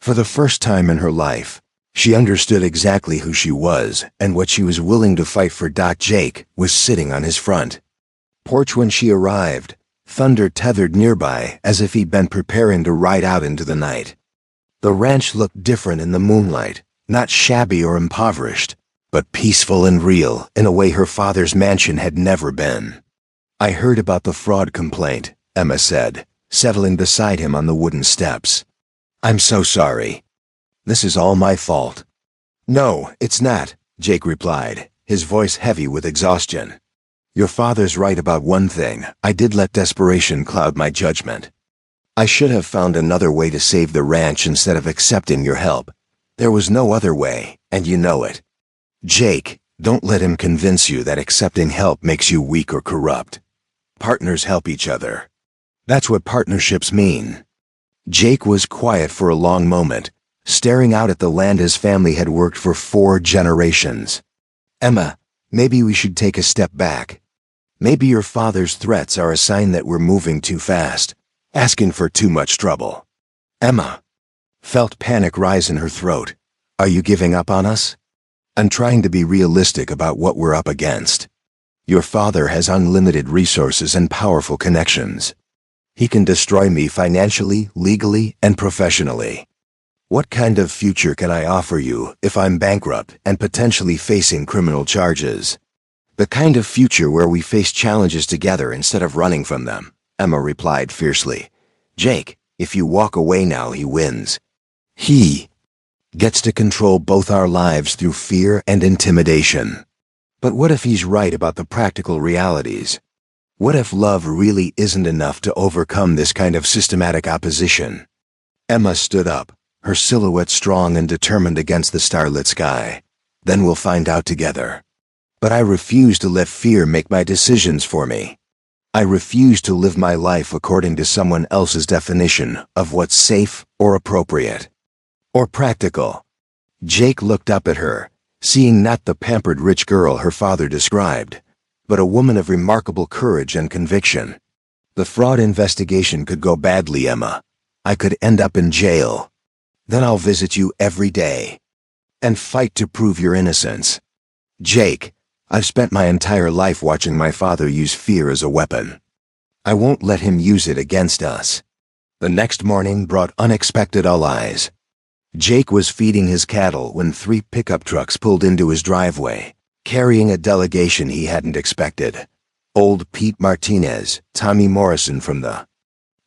For the first time in her life, she understood exactly who she was and what she was willing to fight for. Jake was sitting on his front porch when she arrived, thunder tethered nearby as if he'd been preparing to ride out into the night. The ranch looked different in the moonlight, not shabby or impoverished, but peaceful and real in a way her father's mansion had never been. I heard about the fraud complaint, Emma said, settling beside him on the wooden steps. I'm so sorry. This is all my fault. No, it's not, Jake replied, his voice heavy with exhaustion. Your father's right about one thing. I did let desperation cloud my judgment. I should have found another way to save the ranch instead of accepting your help. There was no other way, and you know it. Jake, don't let him convince you that accepting help makes you weak or corrupt. Partners help each other. That's what partnerships mean. Jake was quiet for a long moment, staring out at the land his family had worked for 4 generations. Emma, maybe we should take a step back. Maybe your father's threats are a sign that we're moving too fast, asking for too much trouble. Emma felt panic rise in her throat. Are you giving up on us? I'm trying to be realistic about what we're up against. Your father has unlimited resources and powerful connections. He can destroy me financially, legally, and professionally. What kind of future can I offer you if I'm bankrupt and potentially facing criminal charges? The kind of future where we face challenges together instead of running from them, Emma replied fiercely. Jake, if you walk away now, he wins. He gets to control both our lives through fear and intimidation. But what if he's right about the practical realities? What if love really isn't enough to overcome this kind of systematic opposition? Emma stood up, her silhouette strong and determined against the starlit sky. Then we'll find out together. But I refuse to let fear make my decisions for me. I refuse to live my life according to someone else's definition of what's safe or appropriate or practical. Jake looked up at her, seeing not the pampered rich girl her father described, but a woman of remarkable courage and conviction. The fraud investigation could go badly, Emma. I could end up in jail. Then I'll visit you every day and fight to prove your innocence. Jake, I've spent my entire life watching my father use fear as a weapon. I won't let him use it against us. The next morning brought unexpected allies. Jake was feeding his cattle when 3 pickup trucks pulled into his driveway, carrying a delegation he hadn't expected. Old Pete Martinez, Tommy Morrison from the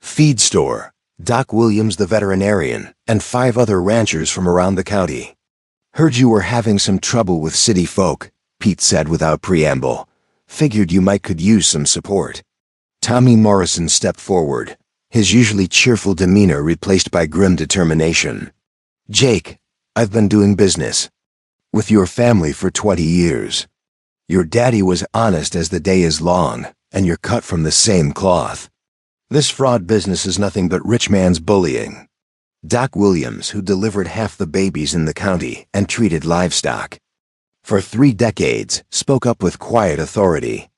feed store, Doc Williams the veterinarian, and 5 other ranchers from around the county. Heard you were having some trouble with city folk, Pete said without preamble. Figured you could use some support. Tommy Morrison stepped forward, his usually cheerful demeanor replaced by grim determination. Jake, I've been doing business with your family for 20 years. Your daddy was honest as the day is long, and you're cut from the same cloth. This fraud business is nothing but rich man's bullying. Doc Williams, who delivered half the babies in the county and treated livestock for 3 decades, spoke up with quiet authority.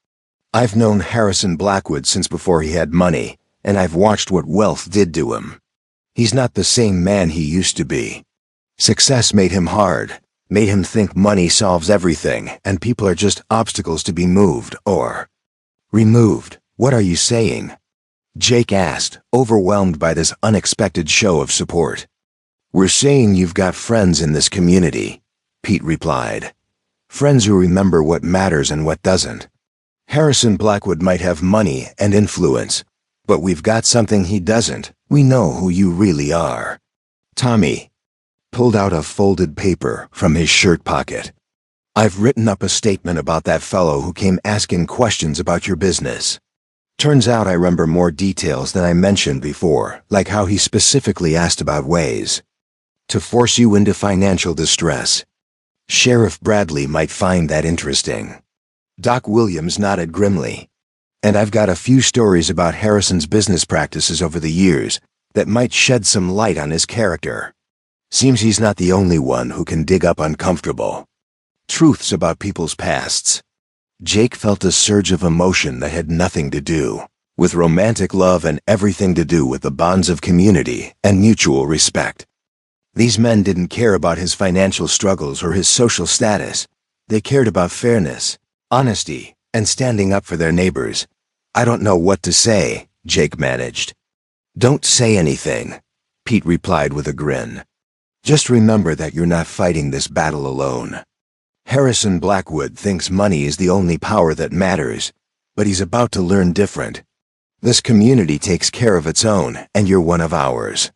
I've known Harrison Blackwood since before he had money, and I've watched what wealth did to him. He's not the same man he used to be. Success made him hard, made him think money solves everything and people are just obstacles to be moved or removed. What are you saying? Jake asked, overwhelmed by this unexpected show of support. We're saying you've got friends in this community, Pete replied. Friends who remember what matters and what doesn't. Harrison Blackwood might have money and influence, but we've got something he doesn't. We know who you really are. Tommy pulled out a folded paper from his shirt pocket. I've written up a statement about that fellow who came asking questions about your business. Turns out I remember more details than I mentioned before, like how he specifically asked about ways to force you into financial distress. Sheriff Bradley might find that interesting. Doc Williams nodded grimly. And I've got a few stories about Harrison's business practices over the years that might shed some light on his character. Seems he's not the only one who can dig up uncomfortable truths about people's pasts. Jake felt a surge of emotion that had nothing to do with romantic love and everything to do with the bonds of community and mutual respect. These men didn't care about his financial struggles or his social status. They cared about fairness, honesty, and standing up for their neighbors. "I don't know what to say," Jake managed. "Don't say anything," Pete replied with a grin. "Just remember that you're not fighting this battle alone. Harrison Blackwood thinks money is the only power that matters, but he's about to learn different. This community takes care of its own, and you're one of ours."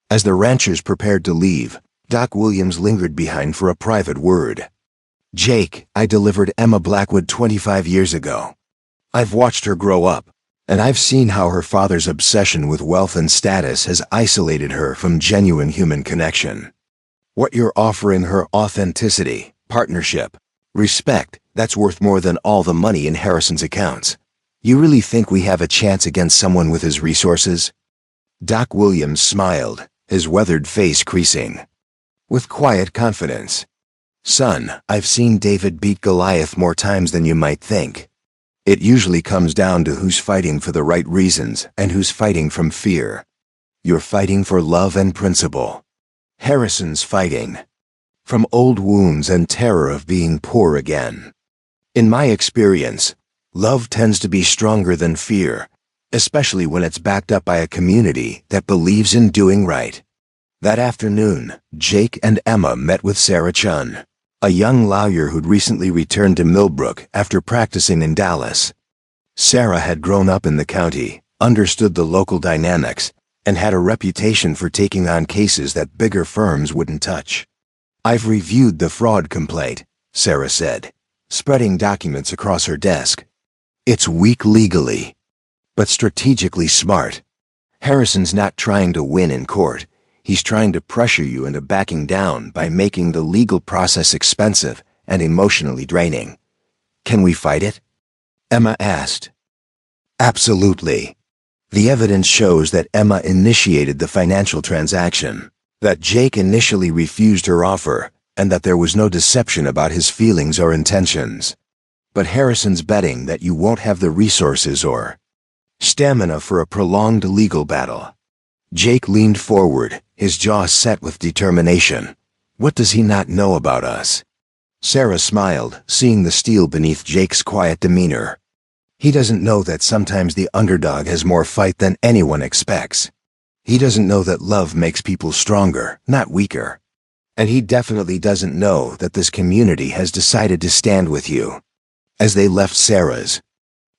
As the ranchers prepared to leave, Doc Williams lingered behind for a private word. "Jake, I delivered Emma Blackwood 25 years ago. I've watched her grow up, and I've seen how her father's obsession with wealth and status has isolated her from genuine human connection. What you're offering her: authenticity, partnership, respect, that's worth more than all the money in Harrison's accounts. You really think we have a chance against someone with his resources?" Doc Williams smiled, his weathered face creasing. With quiet confidence, "Son, I've seen David beat Goliath more times than you might think. It usually comes down to who's fighting for the right reasons and who's fighting from fear. You're fighting for love and principle. Harrison's fighting from old wounds and terror of being poor again. In my experience, love tends to be stronger than fear, especially when it's backed up by a community that believes in doing right." That afternoon, Jake and Emma met with Sarah Chun, a young lawyer who'd recently returned to Millbrook after practicing in Dallas. Sarah had grown up in the county, understood the local dynamics, and had a reputation for taking on cases that bigger firms wouldn't touch. "I've reviewed the fraud complaint," Sarah said, spreading documents across her desk. "It's weak legally, but strategically smart. Harrison's not trying to win in court. He's trying to pressure you into backing down by making the legal process expensive and emotionally draining. Can we fight it?" Emma asked. "Absolutely. The evidence shows that Emma initiated the financial transaction, that Jake initially refused her offer, and that there was no deception about his feelings or intentions. But Harrison's betting that you won't have the resources or stamina for a prolonged legal battle." Jake leaned forward, his jaw set with determination. "What does he not know about us?" Sarah smiled, seeing the steel beneath Jake's quiet demeanor. "He doesn't know that sometimes the underdog has more fight than anyone expects. He doesn't know that love makes people stronger, not weaker. And he definitely doesn't know that this community has decided to stand with you." As they left Sarah's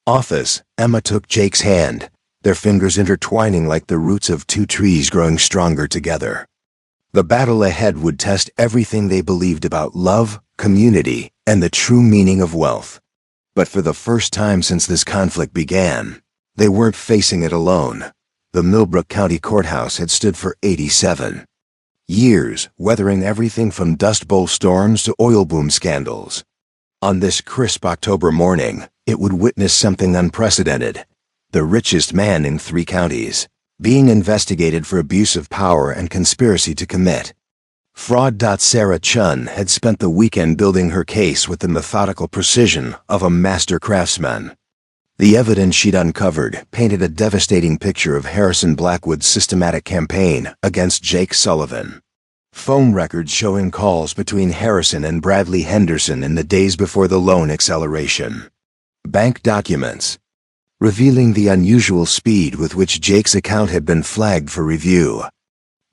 office, Emma took Jake's hand, their fingers intertwining like the roots of two trees growing stronger together. The battle ahead would test everything they believed about love, community, and the true meaning of wealth. But for the first time since this conflict began, they weren't facing it alone. The Millbrook County Courthouse had stood for 87 years, weathering everything from Dust Bowl storms to oil boom scandals. On this crisp October morning, it would witness something unprecedented: the richest man in 3 counties being investigated for abuse of power and conspiracy to commit fraud. Sarah Chun had spent the weekend building her case with the methodical precision of a master craftsman. The evidence she'd uncovered painted a devastating picture of Harrison Blackwood's systematic campaign against Jake Sullivan. Phone records showing calls between Harrison and Bradley Henderson in the days before the loan acceleration. Bank documents revealing the unusual speed with which Jake's account had been flagged for review.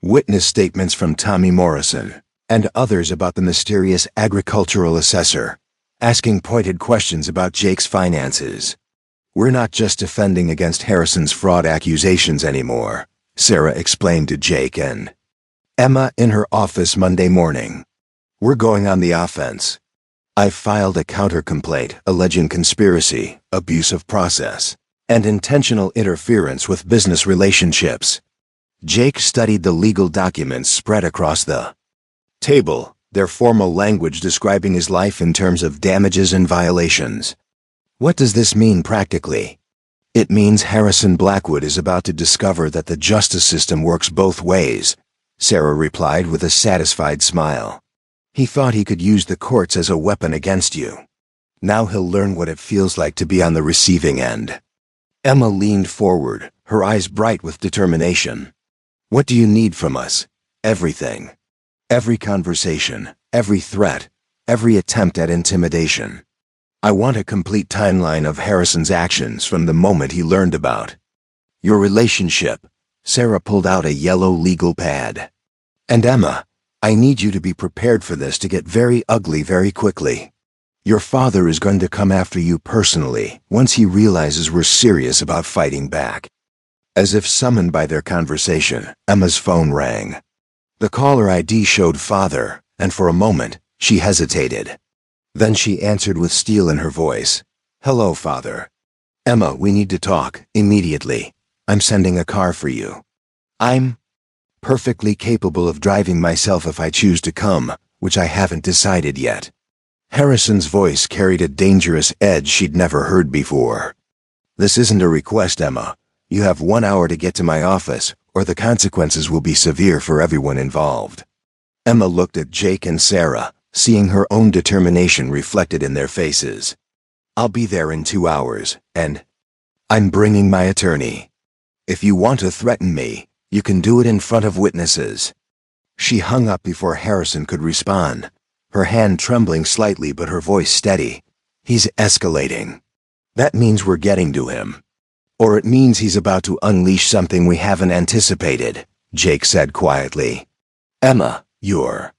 Witness statements from Tommy Morrison and others about the mysterious agricultural assessor, asking pointed questions about Jake's finances. "We're not just defending against Harrison's fraud accusations anymore," Sarah explained to Jake and Emma in her office Monday morning. "We're going on the offense. I've filed a counter-complaint alleging conspiracy, abuse of process, and intentional interference with business relationships." Jake studied the legal documents spread across the table, their formal language describing his life in terms of damages and violations. "What does this mean practically?" It means Harrison Blackwood is about to discover that the justice system works both ways, Sarah replied with a satisfied smile. He thought he could use the courts as a weapon against you. Now he'll learn what it feels like to be on the receiving end. Emma leaned forward, her eyes bright with determination. What do you need from us? Everything. Every conversation, every threat, every attempt at intimidation. I want a complete timeline of Harrison's actions from the moment he learned about your relationship. Sarah pulled out a yellow legal pad. And Emma, I need you to be prepared for this to get very ugly very quickly. Your father is going to come after you personally once he realizes we're serious about fighting back. As if summoned by their conversation, Emma's phone rang. The caller ID showed father, and for a moment, she hesitated. Then she answered with steel in her voice. Hello, father. Emma, we need to talk, immediately. I'm sending a car for you. I'm perfectly capable of driving myself if I choose to come, which I haven't decided yet. Harrison's voice carried a dangerous edge she'd never heard before. This isn't a request, Emma. You have 1 hour to get to my office, or the consequences will be severe for everyone involved. Emma looked at Jake and Sarah, seeing her own determination reflected in their faces. I'll be there in 2 hours, and I'm bringing my attorney. If you want to threaten me, you can do it in front of witnesses. She hung up before Harrison could respond, her hand trembling slightly but her voice steady. He's escalating. That means we're getting to him. Or it means he's about to unleash something we haven't anticipated, Jake said quietly. Emma, your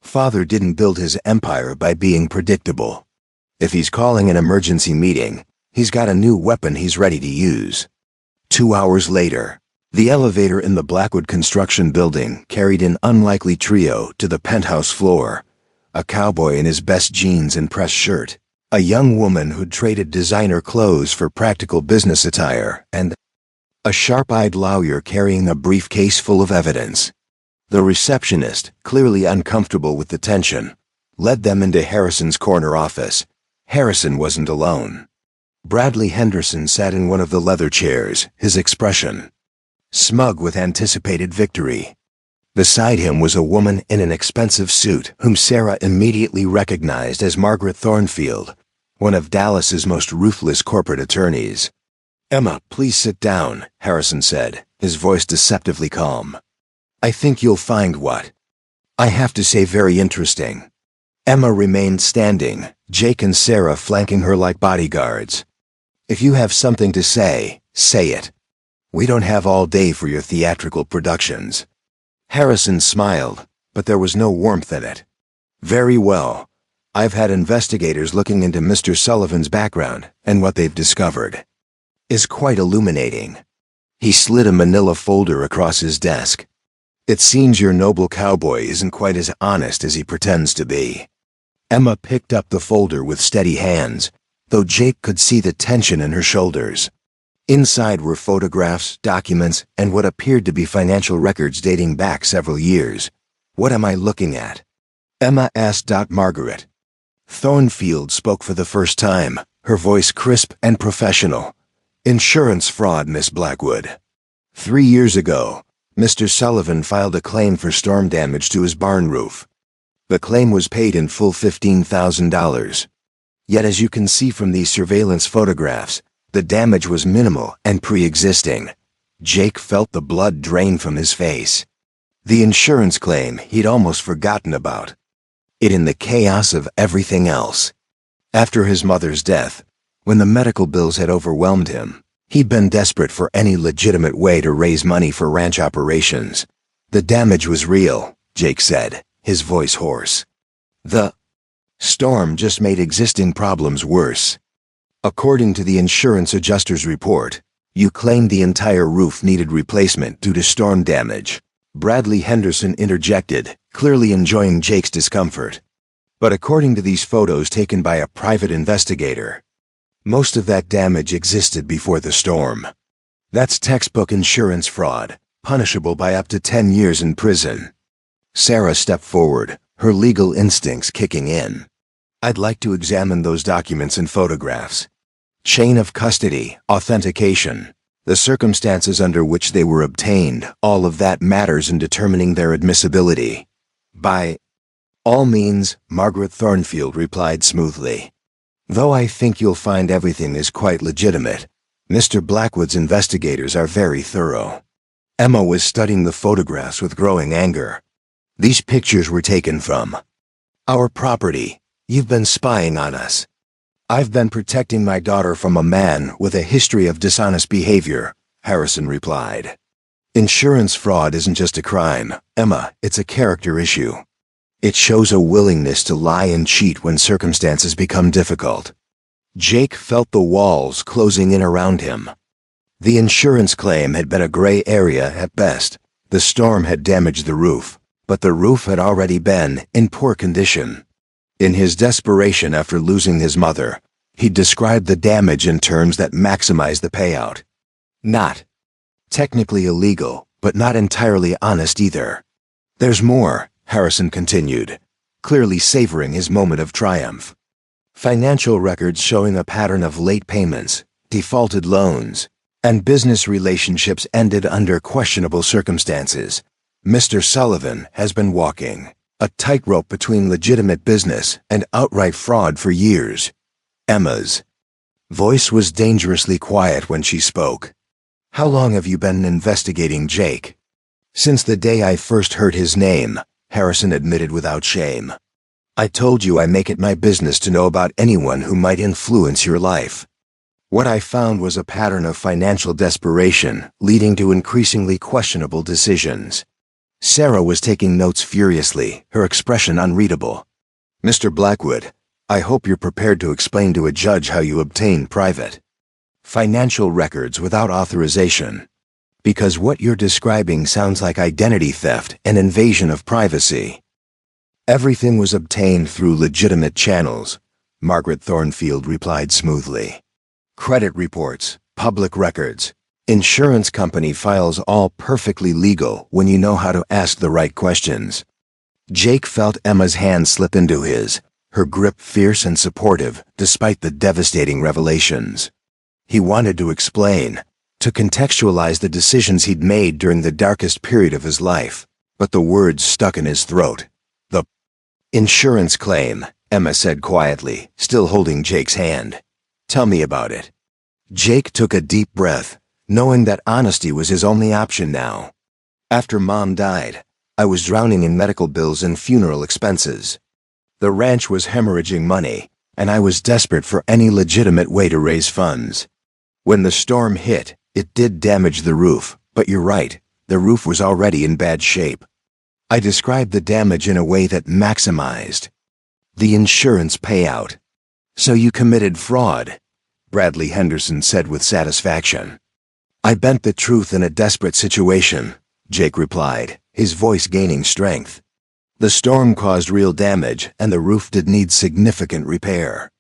father didn't build his empire by being predictable. If he's calling an emergency meeting, he's got a new weapon he's ready to use. 2 hours later, the elevator in the Blackwood construction building carried an unlikely trio to the penthouse floor. A cowboy in his best jeans and pressed shirt, a young woman who'd traded designer clothes for practical business attire, and a sharp-eyed lawyer carrying a briefcase full of evidence. The receptionist, clearly uncomfortable with the tension, led them into Harrison's corner office. Harrison wasn't alone. Bradley Henderson sat in one of the leather chairs, his expression smug with anticipated victory. Beside him was a woman in an expensive suit whom Sarah immediately recognized as Margaret Thornfield, one of Dallas's most ruthless corporate attorneys. Emma, please sit down, Harrison said, his voice deceptively calm. I think you'll find what I have to say very interesting. Emma remained standing, Jake and Sarah flanking her like bodyguards. If you have something to say, say it. We don't have all day for your theatrical productions. Harrison smiled, but there was no warmth in it. Very well. I've had investigators looking into Mr. Sullivan's background, and what they've discovered is quite illuminating. He slid a manila folder across his desk. It seems your noble cowboy isn't quite as honest as he pretends to be. Emma picked up the folder with steady hands, though Jake could see the tension in her shoulders. Inside were photographs, documents, and what appeared to be financial records dating back several years. What am I looking at? Emma asked. Margaret Thornfield spoke for the first time, her voice crisp and professional. Insurance fraud, Miss Blackwood. 3 years ago, Mr. Sullivan filed a claim for storm damage to his barn roof. The claim was paid in full $15,000. Yet as you can see from these surveillance photographs, the damage was minimal and pre-existing. Jake felt the blood drain from his face. The insurance claim he'd almost forgotten about it in the chaos of everything else. After his mother's death, when the medical bills had overwhelmed him, he'd been desperate for any legitimate way to raise money for ranch operations. The damage was real, Jake said, his voice hoarse. The storm just made existing problems worse. According to the insurance adjuster's report, you claimed the entire roof needed replacement due to storm damage. Bradley Henderson interjected, clearly enjoying Jake's discomfort. But according to these photos taken by a private investigator, most of that damage existed before the storm. That's textbook insurance fraud, punishable by up to 10 years in prison. Sarah stepped forward, her legal instincts kicking in. I'd like to examine those documents and photographs. Chain of custody, authentication, the circumstances under which they were obtained, all of that matters in determining their admissibility. By all means, Margaret Thornfield replied smoothly. Though I think you'll find everything is quite legitimate, Mr. Blackwood's investigators are very thorough. Emma was studying the photographs with growing anger. These pictures were taken from our property. You've been spying on us. I've been protecting my daughter from a man with a history of dishonest behavior, Harrison replied. Insurance fraud isn't just a crime, Emma, it's a character issue. It shows a willingness to lie and cheat when circumstances become difficult. Jake felt the walls closing in around him. The insurance claim had been a gray area at best. The storm had damaged the roof, but the roof had already been in poor condition. In his desperation after losing his mother, he described the damage in terms that maximized the payout. Not technically illegal, but not entirely honest either. There's more, Harrison continued, clearly savoring his moment of triumph. Financial records showing a pattern of late payments, defaulted loans, and business relationships ended under questionable circumstances. Mr. Sullivan has been walking a tightrope between legitimate business and outright fraud for years. Emma's voice was dangerously quiet when she spoke. How long have you been investigating Jake? Since the day I first heard his name, Harrison admitted without shame. I told you I make it my business to know about anyone who might influence your life. What I found was a pattern of financial desperation leading to increasingly questionable decisions. Sarah was taking notes furiously, her expression unreadable. Mr. Blackwood, I hope you're prepared to explain to a judge how you obtained private financial records without authorization. Because what you're describing sounds like identity theft and invasion of privacy. Everything was obtained through legitimate channels, Margaret Thornfield replied smoothly. Credit reports, public records, insurance company files, all perfectly legal when you know how to ask the right questions. Jake felt Emma's hand slip into his, her grip fierce and supportive despite the devastating revelations. He wanted to explain, to contextualize the decisions he'd made during the darkest period of his life, but the words stuck in his throat. The insurance claim, Emma said quietly, still holding Jake's hand. Tell me about it. Jake took a deep breath, knowing that honesty was his only option now. After Mom died, I was drowning in medical bills and funeral expenses. The ranch was hemorrhaging money, and I was desperate for any legitimate way to raise funds. When the storm hit, it did damage the roof, but you're right, the roof was already in bad shape. I described the damage in a way that maximized the insurance payout. So you committed fraud, Bradley Henderson said with satisfaction. I bent the truth in a desperate situation, Jake replied, his voice gaining strength. The storm caused real damage, and the roof did need significant repair.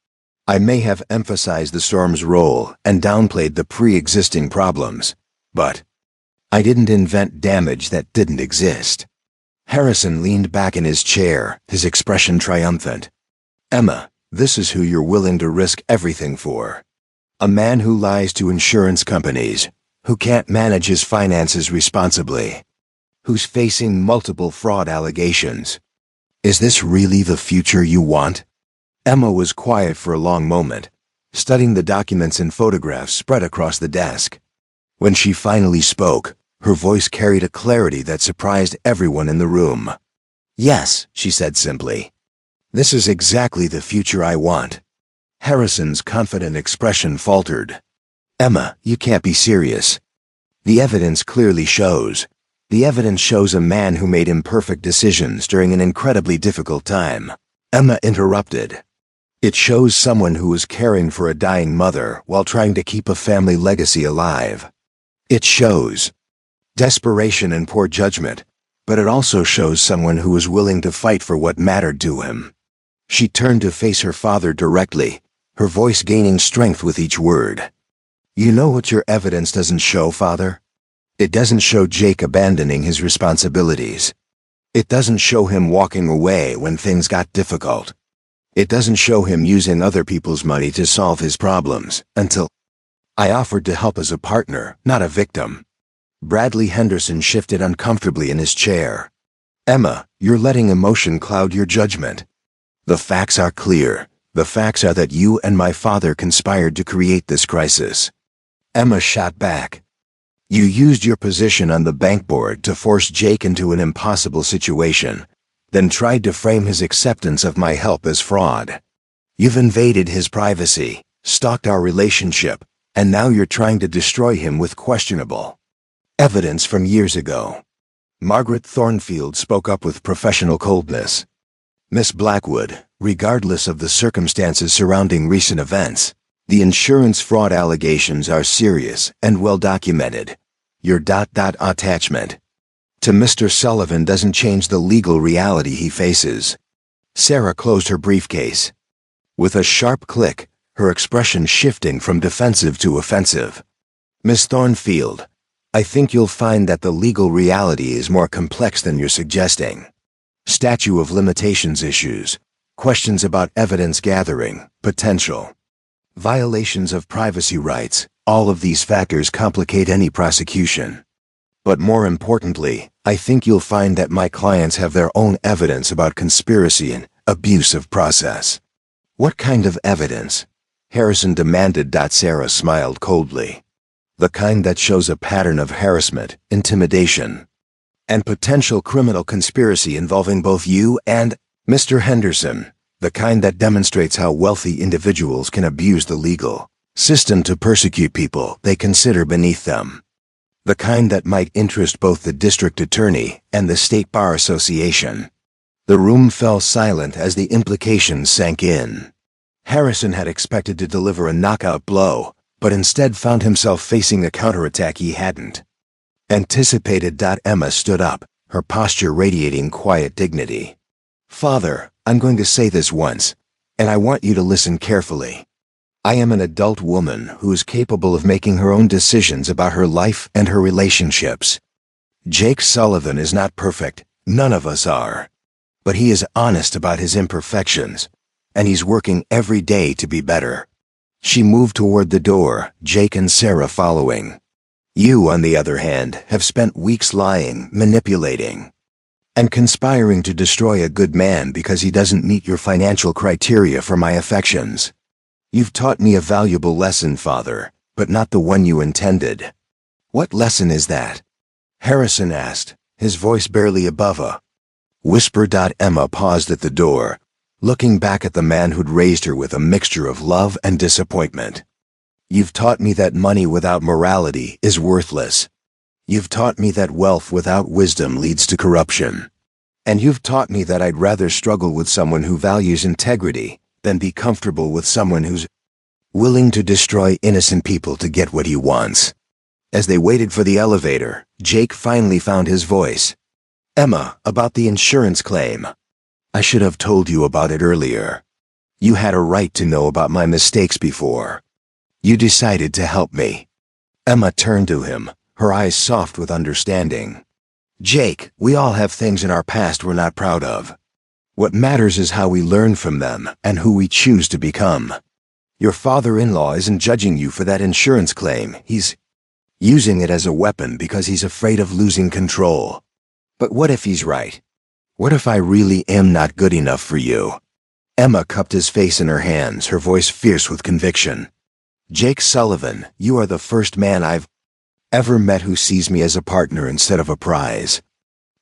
I may have emphasized the storm's role and downplayed the pre-existing problems, but I didn't invent damage that didn't exist. Harrison leaned back in his chair, his expression triumphant. Emma, this is who you're willing to risk everything for. A man who lies to insurance companies, who can't manage his finances responsibly, who's facing multiple fraud allegations. Is this really the future you want? Emma was quiet for a long moment, studying the documents and photographs spread across the desk. When she finally spoke, her voice carried a clarity that surprised everyone in the room. Yes, she said simply. This is exactly the future I want. Harrison's confident expression faltered. Emma, you can't be serious. The evidence clearly shows. The evidence shows a man who made imperfect decisions during an incredibly difficult time. Emma interrupted. It shows someone who was caring for a dying mother while trying to keep a family legacy alive. It shows desperation and poor judgment, but it also shows someone who was willing to fight for what mattered to him. She turned to face her father directly, her voice gaining strength with each word. You know what your evidence doesn't show, Father? It doesn't show Jake abandoning his responsibilities. It doesn't show him walking away when things got difficult. It doesn't show him using other people's money to solve his problems, until I offered to help as a partner, not a victim. Bradley Henderson shifted uncomfortably in his chair. Emma, you're letting emotion cloud your judgment. The facts are clear. The facts are that you and my father conspired to create this crisis. Emma shot back. You used your position on the bank board to force Jake into an impossible situation, then tried to frame his acceptance of my help as fraud. You've invaded his privacy, stalked our relationship, and now you're trying to destroy him with questionable evidence from years ago. Margaret Thornfield spoke up with professional coldness. Miss Blackwood, regardless of the circumstances surrounding recent events, the insurance fraud allegations are serious and well documented. Your attachment to Mr. Sullivan doesn't change the legal reality he faces. Sarah closed her briefcase. With a sharp click, her expression shifting from defensive to offensive. Miss Thornfield, I think you'll find that the legal reality is more complex than you're suggesting. Statute of limitations issues, questions about evidence gathering, potential violations of privacy rights, all of these factors complicate any prosecution. But more importantly, I think you'll find that my clients have their own evidence about conspiracy and abuse of process. What kind of evidence? Harrison demanded. Sarah smiled coldly. The kind that shows a pattern of harassment, intimidation, and potential criminal conspiracy involving both you and Mr. Henderson. The kind that demonstrates how wealthy individuals can abuse the legal system to persecute people they consider beneath them. The kind that might interest both the district attorney and the State Bar Association. The room fell silent as the implications sank in. Harrison had expected to deliver a knockout blow, but instead found himself facing a counterattack he hadn't anticipated. Emma stood up, her posture radiating quiet dignity. Father, I'm going to say this once, and I want you to listen carefully. I am an adult woman who is capable of making her own decisions about her life and her relationships. Jake Sullivan is not perfect, none of us are. But he is honest about his imperfections, and he's working every day to be better. She moved toward the door, Jake and Sarah following. You, on the other hand, have spent weeks lying, manipulating, and conspiring to destroy a good man because he doesn't meet your financial criteria for my affections. You've taught me a valuable lesson, Father, but not the one you intended. What lesson is that? Harrison asked, his voice barely above a whisper. Emma paused at the door, looking back at the man who'd raised her with a mixture of love and disappointment. You've taught me that money without morality is worthless. You've taught me that wealth without wisdom leads to corruption. And you've taught me that I'd rather struggle with someone who values integrity than be comfortable with someone who's willing to destroy innocent people to get what he wants. As they waited for the elevator, Jake finally found his voice. Emma, about the insurance claim. I should have told you about it earlier. You had a right to know about my mistakes before you decided to help me. Emma turned to him, her eyes soft with understanding. Jake, we all have things in our past we're not proud of. What matters is how we learn from them and who we choose to become. Your father-in-law isn't judging you for that insurance claim. He's using it as a weapon because he's afraid of losing control. But what if he's right? What if I really am not good enough for you? Emma cupped his face in her hands, her voice fierce with conviction. Jake Sullivan, you are the first man I've ever met who sees me as a partner instead of a prize.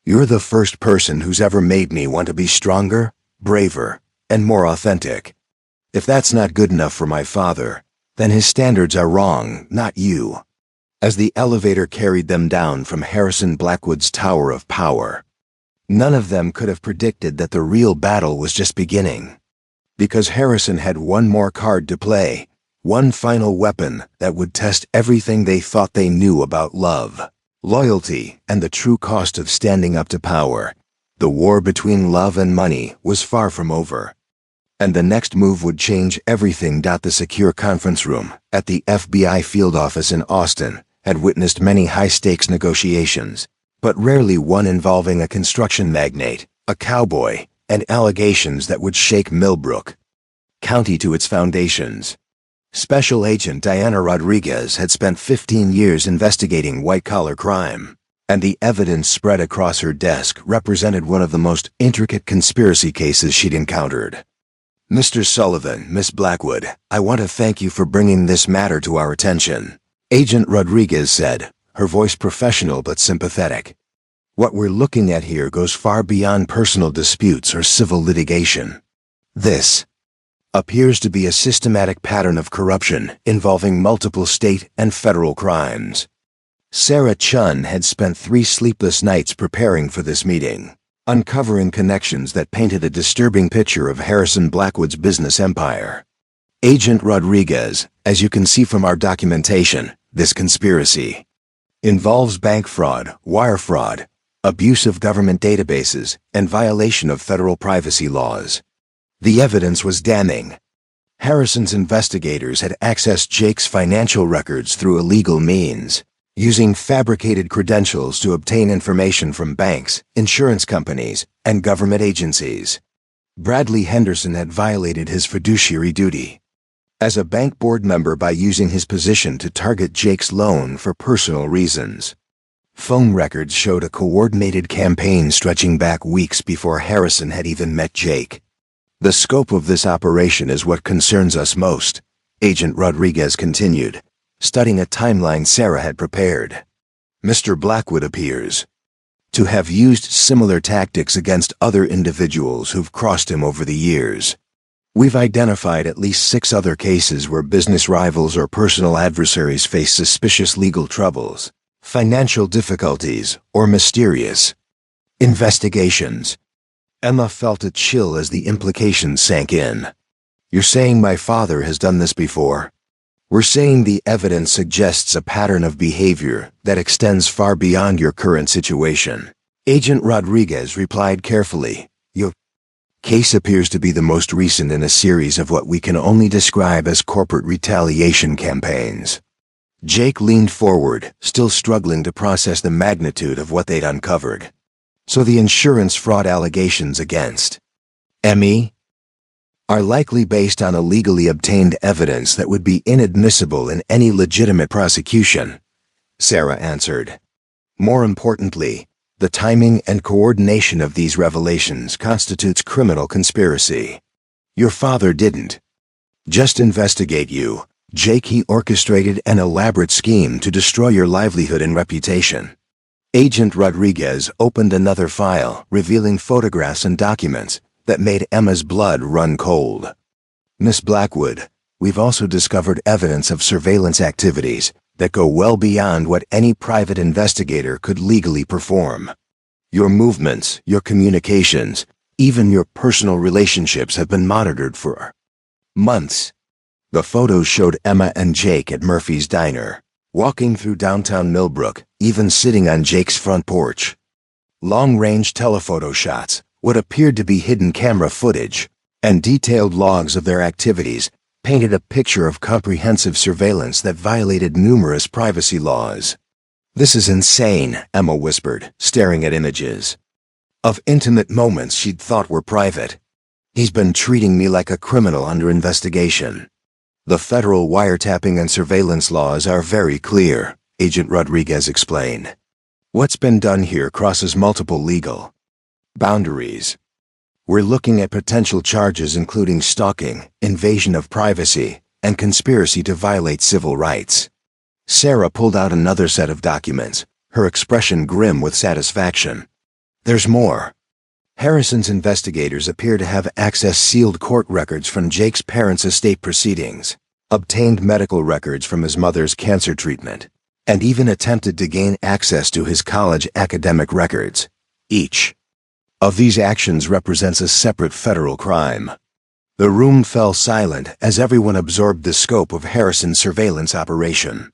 You're the first person who's ever made me want to be stronger, braver, and more authentic. If that's not good enough for my father, then his standards are wrong, not you. As the elevator carried them down from Harrison Blackwood's Tower of Power, none of them could have predicted that the real battle was just beginning. Because Harrison had one more card to play, one final weapon that would test everything they thought they knew about love, loyalty, and the true cost of standing up to power. The war between love and money was far from over. And the next move would change everything. The secure conference room at the FBI field office in Austin had witnessed many high-stakes negotiations, but rarely one involving a construction magnate, a cowboy, and allegations that would shake Millbrook, county to its foundations. Special Agent Diana Rodriguez had spent 15 years investigating white-collar crime, and the evidence spread across her desk represented one of the most intricate conspiracy cases she'd encountered. "Mr. Sullivan, Miss Blackwood, I want to thank you for bringing this matter to our attention," Agent Rodriguez said, her voice professional but sympathetic. "What we're looking at here goes far beyond personal disputes or civil litigation. This appears to be a systematic pattern of corruption involving multiple state and federal crimes." Sarah Chun had spent 3 sleepless nights preparing for this meeting, uncovering connections that painted a disturbing picture of Harrison Blackwood's business empire. "Agent Rodriguez, as you can see from our documentation, this conspiracy involves bank fraud, wire fraud, abuse of government databases, and violation of federal privacy laws. The evidence was damning. Harrison's investigators had accessed Jake's financial records through illegal means, using fabricated credentials to obtain information from banks, insurance companies, and government agencies. Bradley Henderson had violated his fiduciary duty as a bank board member by using his position to target Jake's loan for personal reasons. Phone records showed a coordinated campaign stretching back weeks before Harrison had even met Jake. The scope of this operation is what concerns us most," Agent Rodriguez continued, studying a timeline Sarah had prepared. "Mr. Blackwood appears to have used similar tactics against other individuals who've crossed him over the years. We've identified at least 6 other cases where business rivals or personal adversaries face suspicious legal troubles, financial difficulties, or mysterious investigations." Emma felt a chill as the implications sank in. "You're saying my father has done this before?" "We're saying the evidence suggests a pattern of behavior that extends far beyond your current situation," Agent Rodriguez replied carefully. "Your case appears to be the most recent in a series of what we can only describe as corporate retaliation campaigns." Jake leaned forward, still struggling to process the magnitude of what they'd uncovered. "So the insurance fraud allegations against Emmy are likely based on illegally obtained evidence that would be inadmissible in any legitimate prosecution," Sarah answered. "More importantly, the timing and coordination of these revelations constitutes criminal conspiracy. Your father didn't just investigate you, Jake. He orchestrated an elaborate scheme to destroy your livelihood and reputation." Agent Rodriguez opened another file, revealing photographs and documents that made Emma's blood run cold. "Miss Blackwood, we've also discovered evidence of surveillance activities that go well beyond what any private investigator could legally perform. Your movements, your communications, even your personal relationships have been monitored for months." The photos showed Emma and Jake at Murphy's Diner, walking through downtown Millbrook, even sitting on Jake's front porch. Long-range telephoto shots, what appeared to be hidden camera footage, and detailed logs of their activities painted a picture of comprehensive surveillance that violated numerous privacy laws. "This is insane," Emma whispered, staring at images of intimate moments she'd thought were private. "He's been treating me like a criminal under investigation." "The federal wiretapping and surveillance laws are very clear," Agent Rodriguez explained. "What's been done here crosses multiple legal boundaries. We're looking at potential charges including stalking, invasion of privacy, and conspiracy to violate civil rights." Sarah pulled out another set of documents, her expression grim with satisfaction. "There's more." Harrison's investigators appear to have accessed sealed court records from Jake's parents' estate proceedings, obtained medical records from his mother's cancer treatment, and even attempted to gain access to his college academic records. Each of these actions represents a separate federal crime. The room fell silent as everyone absorbed the scope of Harrison's surveillance operation.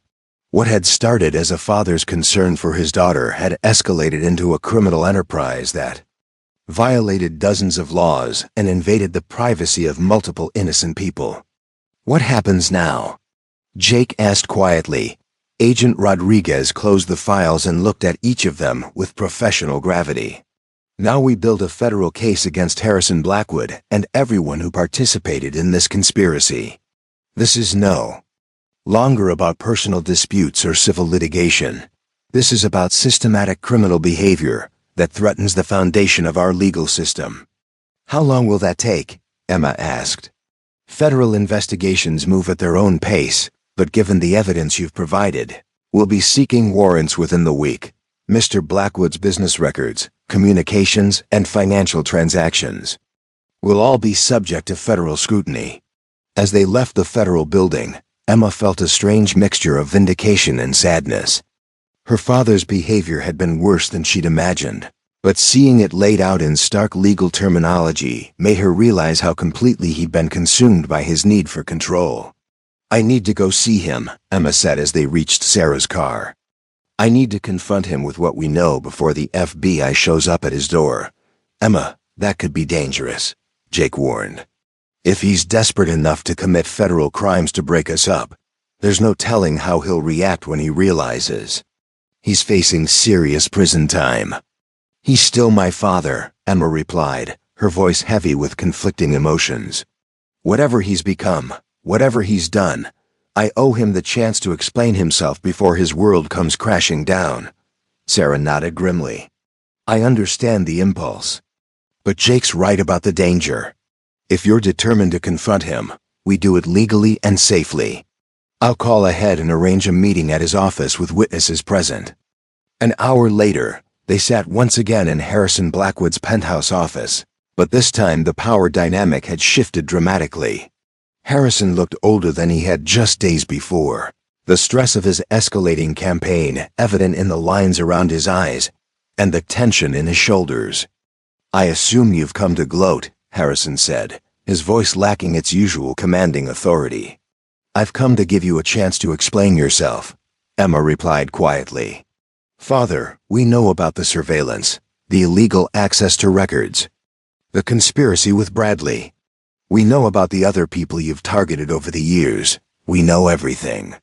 What had started as a father's concern for his daughter had escalated into a criminal enterprise that violated dozens of laws and invaded the privacy of multiple innocent people. "What happens now?" Jake asked quietly. Agent Rodriguez closed the files and looked at each of them with professional gravity. Now we build a federal case against Harrison Blackwood and everyone who participated in this conspiracy. This is no longer about personal disputes or civil litigation. This is about systematic criminal behavior that threatens the foundation of our legal system. How long will that take? Emma asked. Federal investigations move at their own pace, but given the evidence you've provided, we'll be seeking warrants within the week. Mr. Blackwood's business records, communications, and financial transactions will all be subject to federal scrutiny. As they left the federal building, Emma felt a strange mixture of vindication and sadness. Her father's behavior had been worse than she'd imagined, but seeing it laid out in stark legal terminology made her realize how completely he'd been consumed by his need for control. I need to go see him, Emma said as they reached Sarah's car. I need to confront him with what we know before the FBI shows up at his door. Emma, that could be dangerous, Jake warned. If he's desperate enough to commit federal crimes to break us up, there's no telling how he'll react when he realizes he's facing serious prison time. He's still my father, Emma replied, her voice heavy with conflicting emotions. Whatever he's become, whatever he's done, I owe him the chance to explain himself before his world comes crashing down. Sarah nodded grimly. I understand the impulse. But Jake's right about the danger. If you're determined to confront him, we do it legally and safely. I'll call ahead and arrange a meeting at his office with witnesses present. An hour later, they sat once again in Harrison Blackwood's penthouse office, but this time the power dynamic had shifted dramatically. Harrison looked older than he had just days before, the stress of his escalating campaign evident in the lines around his eyes and the tension in his shoulders. I assume you've come to gloat, Harrison said, his voice lacking its usual commanding authority. I've come to give you a chance to explain yourself, Emma replied quietly. Father, we know about the surveillance, the illegal access to records, the conspiracy with Bradley. We know about the other people you've targeted over the years. We know everything.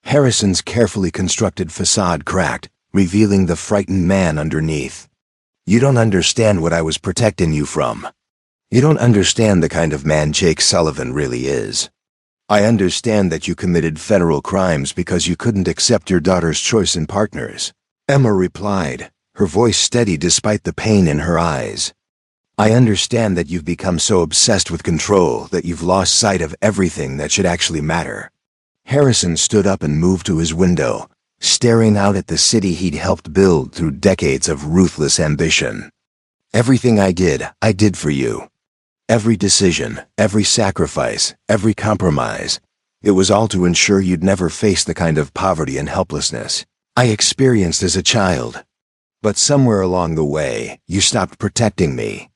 Harrison's carefully constructed facade cracked, revealing the frightened man underneath. You don't understand what I was protecting you from. You don't understand the kind of man Jake Sullivan really is. I understand that you committed federal crimes because you couldn't accept your daughter's choice in partners, Emma replied, her voice steady despite the pain in her eyes. I understand that you've become so obsessed with control that you've lost sight of everything that should actually matter. Harrison stood up and moved to his window, staring out at the city he'd helped build through decades of ruthless ambition. Everything I did for you. Every decision, every sacrifice, every compromise, it was all to ensure you'd never face the kind of poverty and helplessness I experienced as a child. But somewhere along the way, you stopped protecting me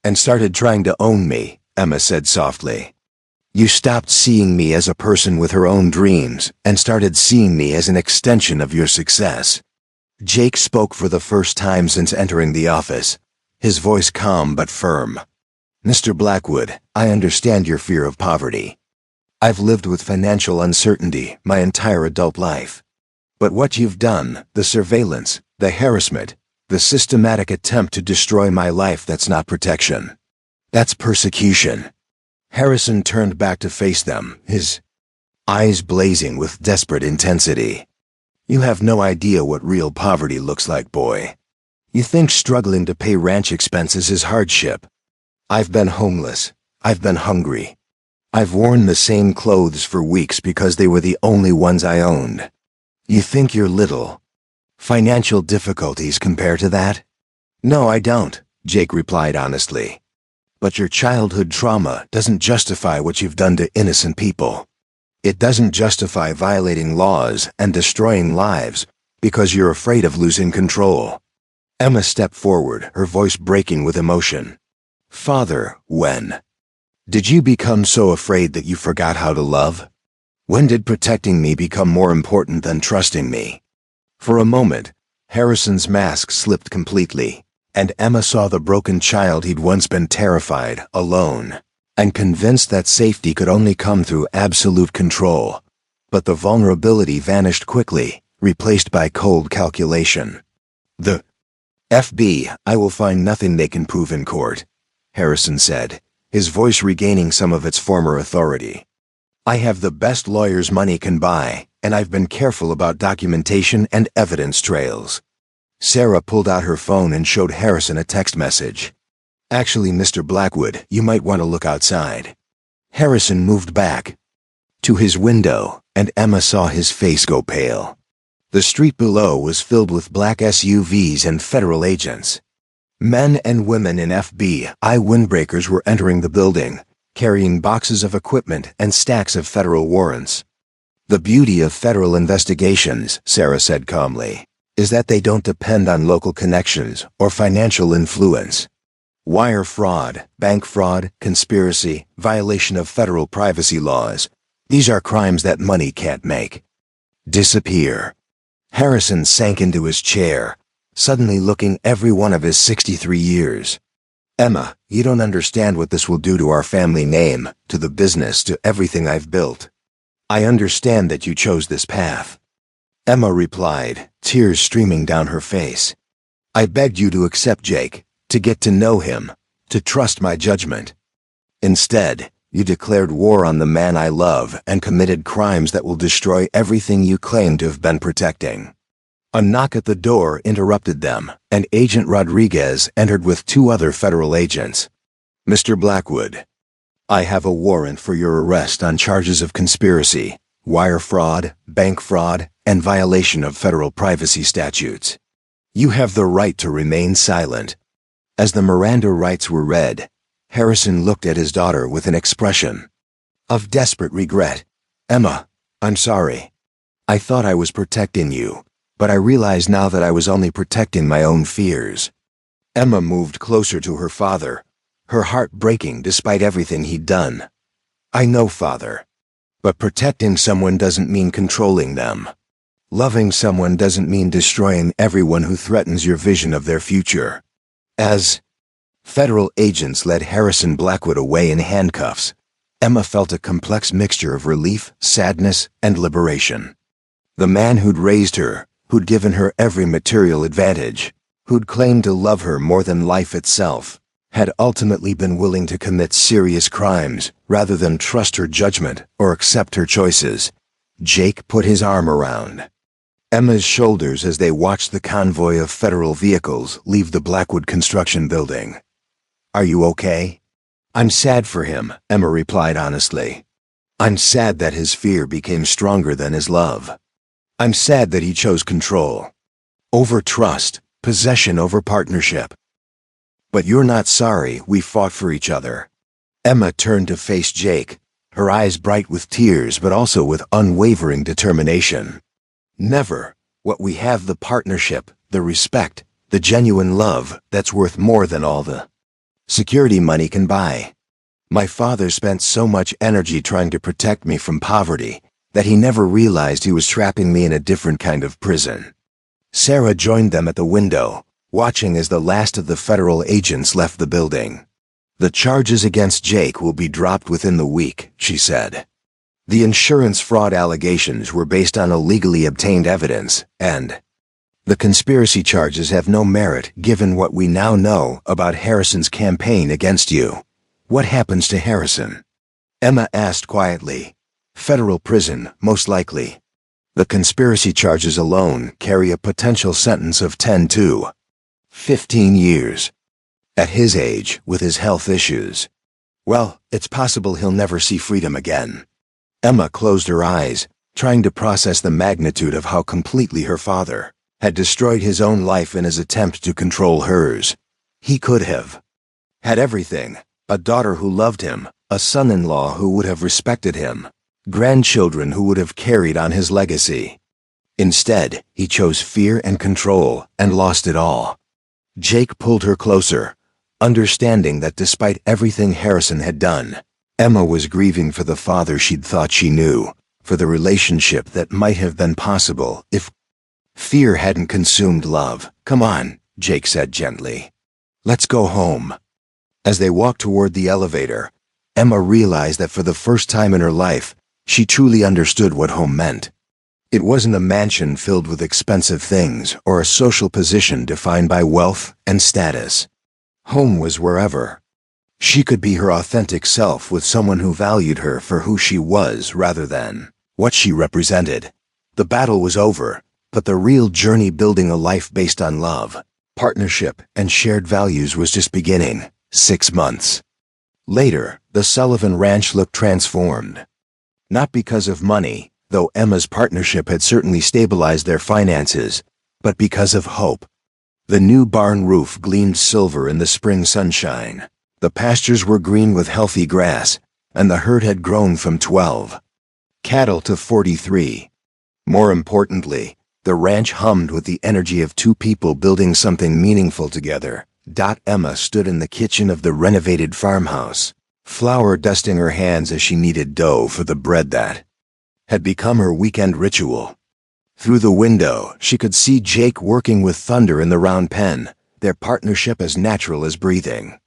and started trying to own me, Emma said softly. You stopped seeing me as a person with her own dreams and started seeing me as an extension of your success. Jake spoke for the first time since entering the office, his voice calm but firm. Mr. Blackwood, I understand your fear of poverty. I've lived with financial uncertainty my entire adult life. But what you've done, the surveillance, the harassment, the systematic attempt to destroy my life, that's not protection. That's persecution. Harrison turned back to face them, his eyes blazing with desperate intensity. You have no idea what real poverty looks like, boy. You think struggling to pay ranch expenses is hardship. I've been homeless. I've been hungry. I've worn the same clothes for weeks because they were the only ones I owned. You think you're little. Financial difficulties compare to that? No, I don't, Jake replied honestly. But your childhood trauma doesn't justify what you've done to innocent people. It doesn't justify violating laws and destroying lives because you're afraid of losing control. Emma stepped forward, her voice breaking with emotion. Father, when did you become so afraid that you forgot how to love? When did protecting me become more important than trusting me? For a moment, Harrison's mask slipped completely, and Emma saw the broken child he'd once been terrified, alone, and convinced that safety could only come through absolute control. But the vulnerability vanished quickly, replaced by cold calculation. The FB, I will find nothing they can prove in court, Harrison said, his voice regaining some of its former authority. I have the best lawyers money can buy, and I've been careful about documentation and evidence trails. Sarah pulled out her phone and showed Harrison a text message. Actually, Mr. Blackwood, you might want to look outside. Harrison moved back to his window, and Emma saw his face go pale. The street below was filled with black SUVs and federal agents. Men and women in FBI windbreakers were entering the building, carrying boxes of equipment and stacks of federal warrants. The beauty of federal investigations, Sarah said calmly, is that they don't depend on local connections or financial influence. Wire fraud, bank fraud, conspiracy, violation of federal privacy laws. These are crimes that money can't make. Disappear. Harrison sank into his chair, suddenly looking every one of his 63 years. Emma, you don't understand what this will do to our family name, to the business, to everything I've built. I understand that you chose this path. Emma replied, tears streaming down her face. I begged you to accept Jake, to get to know him, to trust my judgment. Instead, you declared war on the man I love and committed crimes that will destroy everything you claim to have been protecting. A knock at the door interrupted them, and Agent Rodriguez entered with 2 other federal agents. Mr. Blackwood, I have a warrant for your arrest on charges of conspiracy, wire fraud, bank fraud, and violation of federal privacy statutes. You have the right to remain silent. As the Miranda rights were read, Harrison looked at his daughter with an expression of desperate regret. Emma, I'm sorry. I thought I was protecting you, but I realize now that I was only protecting my own fears. Emma moved closer to her father, her heart breaking despite everything he'd done. I know, Father. But protecting someone doesn't mean controlling them. Loving someone doesn't mean destroying everyone who threatens your vision of their future. As federal agents led Harrison Blackwood away in handcuffs, Emma felt a complex mixture of relief, sadness, and liberation. The man who'd raised her, who'd given her every material advantage, who'd claimed to love her more than life itself, had ultimately been willing to commit serious crimes rather than trust her judgment or accept her choices. Jake put his arm around Emma's shoulders as they watched the convoy of federal vehicles leave the Blackwood construction building. Are you okay? I'm sad for him, Emma replied honestly. I'm sad that his fear became stronger than his love. I'm sad that he chose control over trust, possession over partnership. But you're not sorry we fought for each other. Emma turned to face Jake, her eyes bright with tears but also with unwavering determination. Never. What we have, the partnership, the respect, the genuine love that's worth more than all the security money can buy. My father spent so much energy trying to protect me from poverty that he never realized he was trapping me in a different kind of prison. Sarah joined them at the window, watching as the last of the federal agents left the building. The charges against Jake will be dropped within the week, she said. The insurance fraud allegations were based on illegally obtained evidence, and the conspiracy charges have no merit given what we now know about Harrison's campaign against you. What happens to Harrison? Emma asked quietly. Federal prison, most likely. The conspiracy charges alone carry a potential sentence of 10 to 15 years. At his age, with his health issues, well, it's possible he'll never see freedom again. Emma closed her eyes, trying to process the magnitude of how completely her father had destroyed his own life in his attempt to control hers. He could have had everything: a daughter who loved him, a son-in-law who would have respected him, grandchildren who would have carried on his legacy. Instead, he chose fear and control and lost it all. Jake pulled her closer, understanding that despite everything Harrison had done, Emma was grieving for the father she'd thought she knew, for the relationship that might have been possible if fear hadn't consumed love. Come on, Jake said gently. Let's go home. As they walked toward the elevator, Emma realized that for the first time in her life, she truly understood what home meant. It wasn't a mansion filled with expensive things or a social position defined by wealth and status. Home was wherever she could be her authentic self with someone who valued her for who she was rather than what she represented. The battle was over, but the real journey building a life based on love, partnership, and shared values was just beginning. 6 months later, the Sullivan Ranch looked transformed. Not because of money, though Emma's partnership had certainly stabilized their finances, but because of hope. The new barn roof gleamed silver in the spring sunshine. The pastures were green with healthy grass, and the herd had grown from 12 cattle to 43. More importantly, the ranch hummed with the energy of two people building something meaningful together. Emma stood in the kitchen of the renovated farmhouse, flour dusting her hands as she kneaded dough for the bread that had become her weekend ritual. Through the window, she could see Jake working with Thunder in the round pen, their partnership as natural as breathing.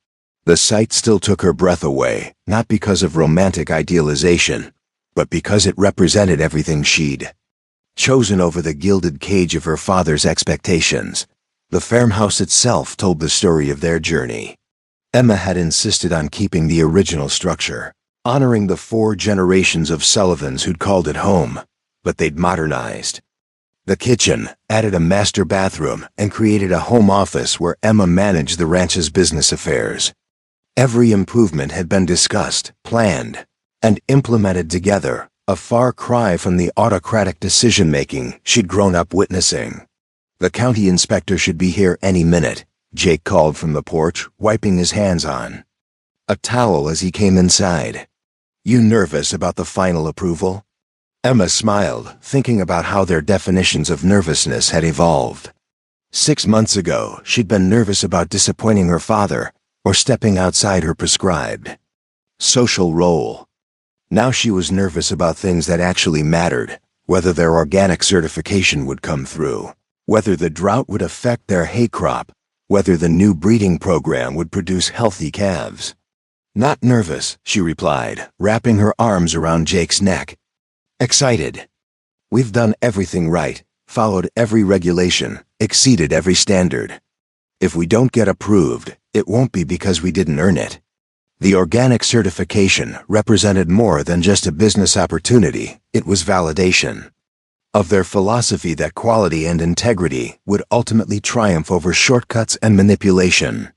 The sight still took her breath away, not because of romantic idealization, but because it represented everything she'd chosen over the gilded cage of her father's expectations. The farmhouse itself told the story of their journey. Emma had insisted on keeping the original structure, honoring the 4 generations of Sullivans who'd called it home, but they'd modernized the kitchen, added a master bathroom, and created a home office where Emma managed the ranch's business affairs. Every improvement had been discussed, planned, and implemented together, a far cry from the autocratic decision-making she'd grown up witnessing. "The county inspector should be here any minute," Jake called from the porch, wiping his hands on a towel as he came inside. "You nervous about the final approval?" Emma smiled, thinking about how their definitions of nervousness had evolved. 6 months ago, she'd been nervous about disappointing her father or stepping outside her prescribed social role. Now she was nervous about things that actually mattered, whether their organic certification would come through, whether the drought would affect their hay crop, whether the new breeding program would produce healthy calves. "Not nervous," she replied, wrapping her arms around Jake's neck. "Excited. We've done everything right, followed every regulation, exceeded every standard. If we don't get approved, it won't be because we didn't earn it." The organic certification represented more than just a business opportunity, it was validation of their philosophy that quality and integrity would ultimately triumph over shortcuts and manipulation.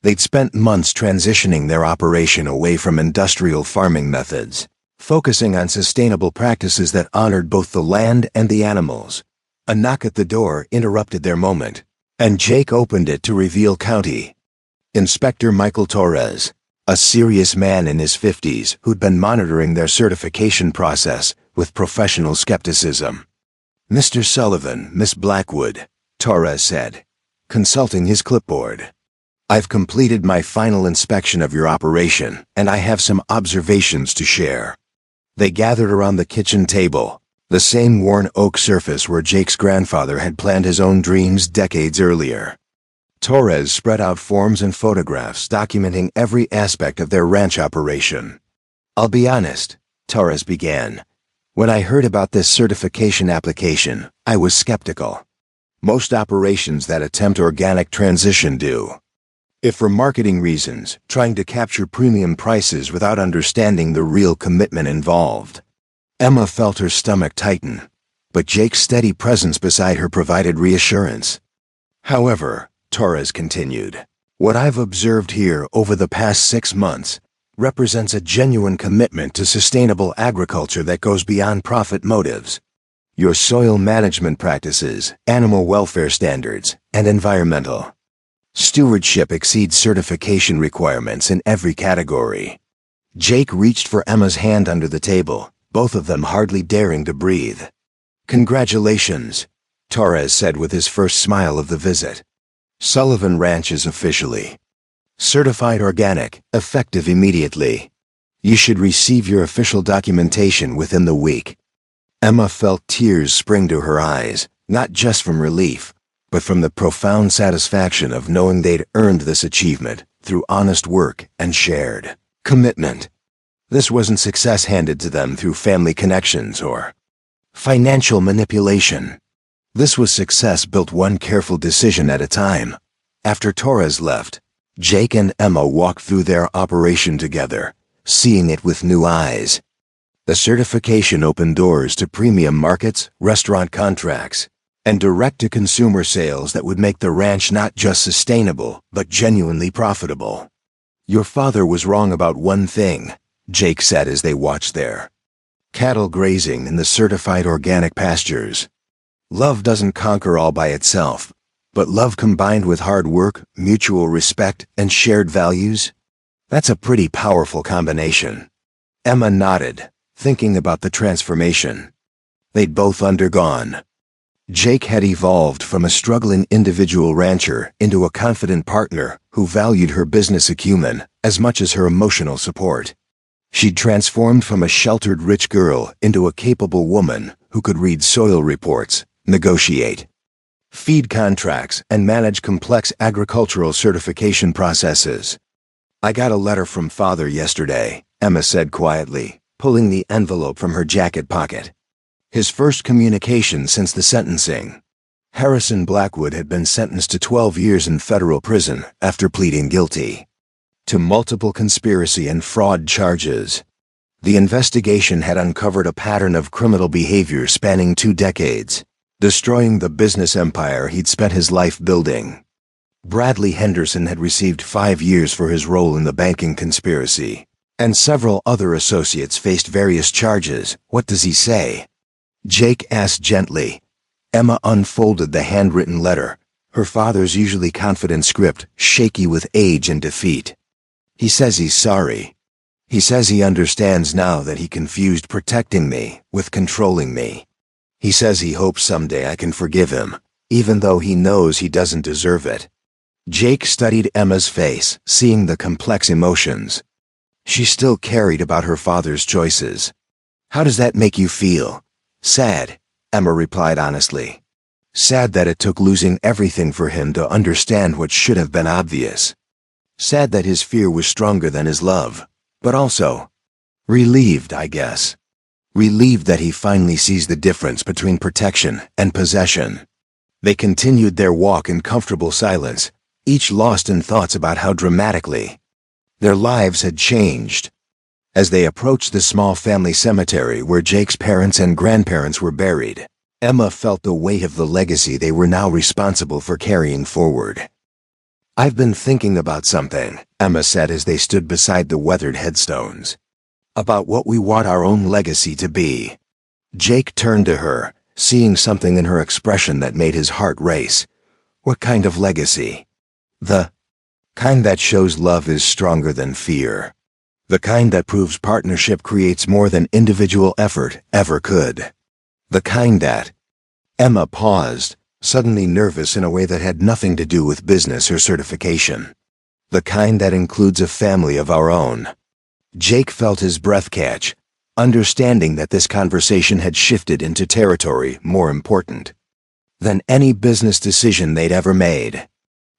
They'd spent months transitioning their operation away from industrial farming methods, focusing on sustainable practices that honored both the land and the animals. A knock at the door interrupted their moment, and Jake opened it to reveal County Inspector Michael Torres, a serious man in his 50s who'd been monitoring their certification process with professional skepticism. "Mr. Sullivan, Miss Blackwood," Torres said, consulting his clipboard. "I've completed my final inspection of your operation, and I have some observations to share." They gathered around the kitchen table, the same worn oak surface where Jake's grandfather had planned his own dreams decades earlier. Torres spread out forms and photographs documenting every aspect of their ranch operation. "I'll be honest," Torres began. "When I heard about this certification application, I was skeptical. Most operations that attempt organic transition do. If for marketing reasons, trying to capture premium prices without understanding the real commitment involved." Emma felt her stomach tighten, but Jake's steady presence beside her provided reassurance. "However," Torres continued, "what I've observed here over the past 6 months represents a genuine commitment to sustainable agriculture that goes beyond profit motives. Your soil management practices, animal welfare standards, and environmental stewardship exceeds certification requirements in every category." Jake reached for Emma's hand under the table, both of them hardly daring to breathe. "Congratulations," Torres said with his first smile of the visit. "Sullivan Ranch is officially certified organic, effective immediately. You should receive your official documentation within the week." Emma felt tears spring to her eyes, not just from relief, but from the profound satisfaction of knowing they'd earned this achievement through honest work and shared commitment. This wasn't success handed to them through family connections or Financial manipulation. This was success built one careful decision at a time. After Torres left, Jake and Emma walked through their operation together, seeing it with new eyes. The certification opened doors to premium markets, restaurant contracts, and direct-to-consumer sales that would make the ranch not just sustainable, but genuinely profitable. "Your father was wrong about one thing," Jake said as they watched their cattle grazing in the certified organic pastures. "Love doesn't conquer all by itself, but love combined with hard work, mutual respect, and shared values, that's a pretty powerful combination." Emma nodded, thinking about the transformation they'd both undergone. Jake had evolved from a struggling individual rancher into a confident partner who valued her business acumen as much as her emotional support. She'd transformed from a sheltered rich girl into a capable woman who could read soil reports, negotiate feed contracts, and manage complex agricultural certification processes. "I got a letter from Father yesterday," Emma said quietly, pulling the envelope from her jacket pocket. His first communication since the sentencing. Harrison Blackwood had been sentenced to 12 years in federal prison after pleading guilty to multiple conspiracy and fraud charges. The investigation had uncovered a pattern of criminal behavior spanning 2 decades, destroying the business empire he'd spent his life building. Bradley Henderson had received 5 years for his role in the banking conspiracy, and several other associates faced various charges. "What does he say?" Jake asked gently. Emma unfolded the handwritten letter, her father's usually confident script shaky with age and defeat. "He says he's sorry. He says he understands now that he confused protecting me with controlling me. He says he hopes someday I can forgive him, even though he knows he doesn't deserve it." Jake studied Emma's face, seeing the complex emotions she still carried about her father's choices. "How does that make you feel?" "Sad," Emma replied honestly. "Sad that it took losing everything for him to understand what should have been obvious. Sad that his fear was stronger than his love, but also relieved, I guess. Relieved that he finally sees the difference between protection and possession." They continued their walk in comfortable silence, each lost in thoughts about how dramatically their lives had changed. As they approached the small family cemetery where Jake's parents and grandparents were buried, Emma felt the weight of the legacy they were now responsible for carrying forward. "I've been thinking about something," Emma said as they stood beside the weathered headstones. "About what we want our own legacy to be." Jake turned to her, seeing something in her expression that made his heart race. "What kind of legacy?" "The kind that shows love is stronger than fear. The kind that proves partnership creates more than individual effort ever could. The kind that—" Emma paused, suddenly nervous in a way that had nothing to do with business or certification. "The kind that includes a family of our own." Jake felt his breath catch, understanding that this conversation had shifted into territory more important than any business decision they'd ever made.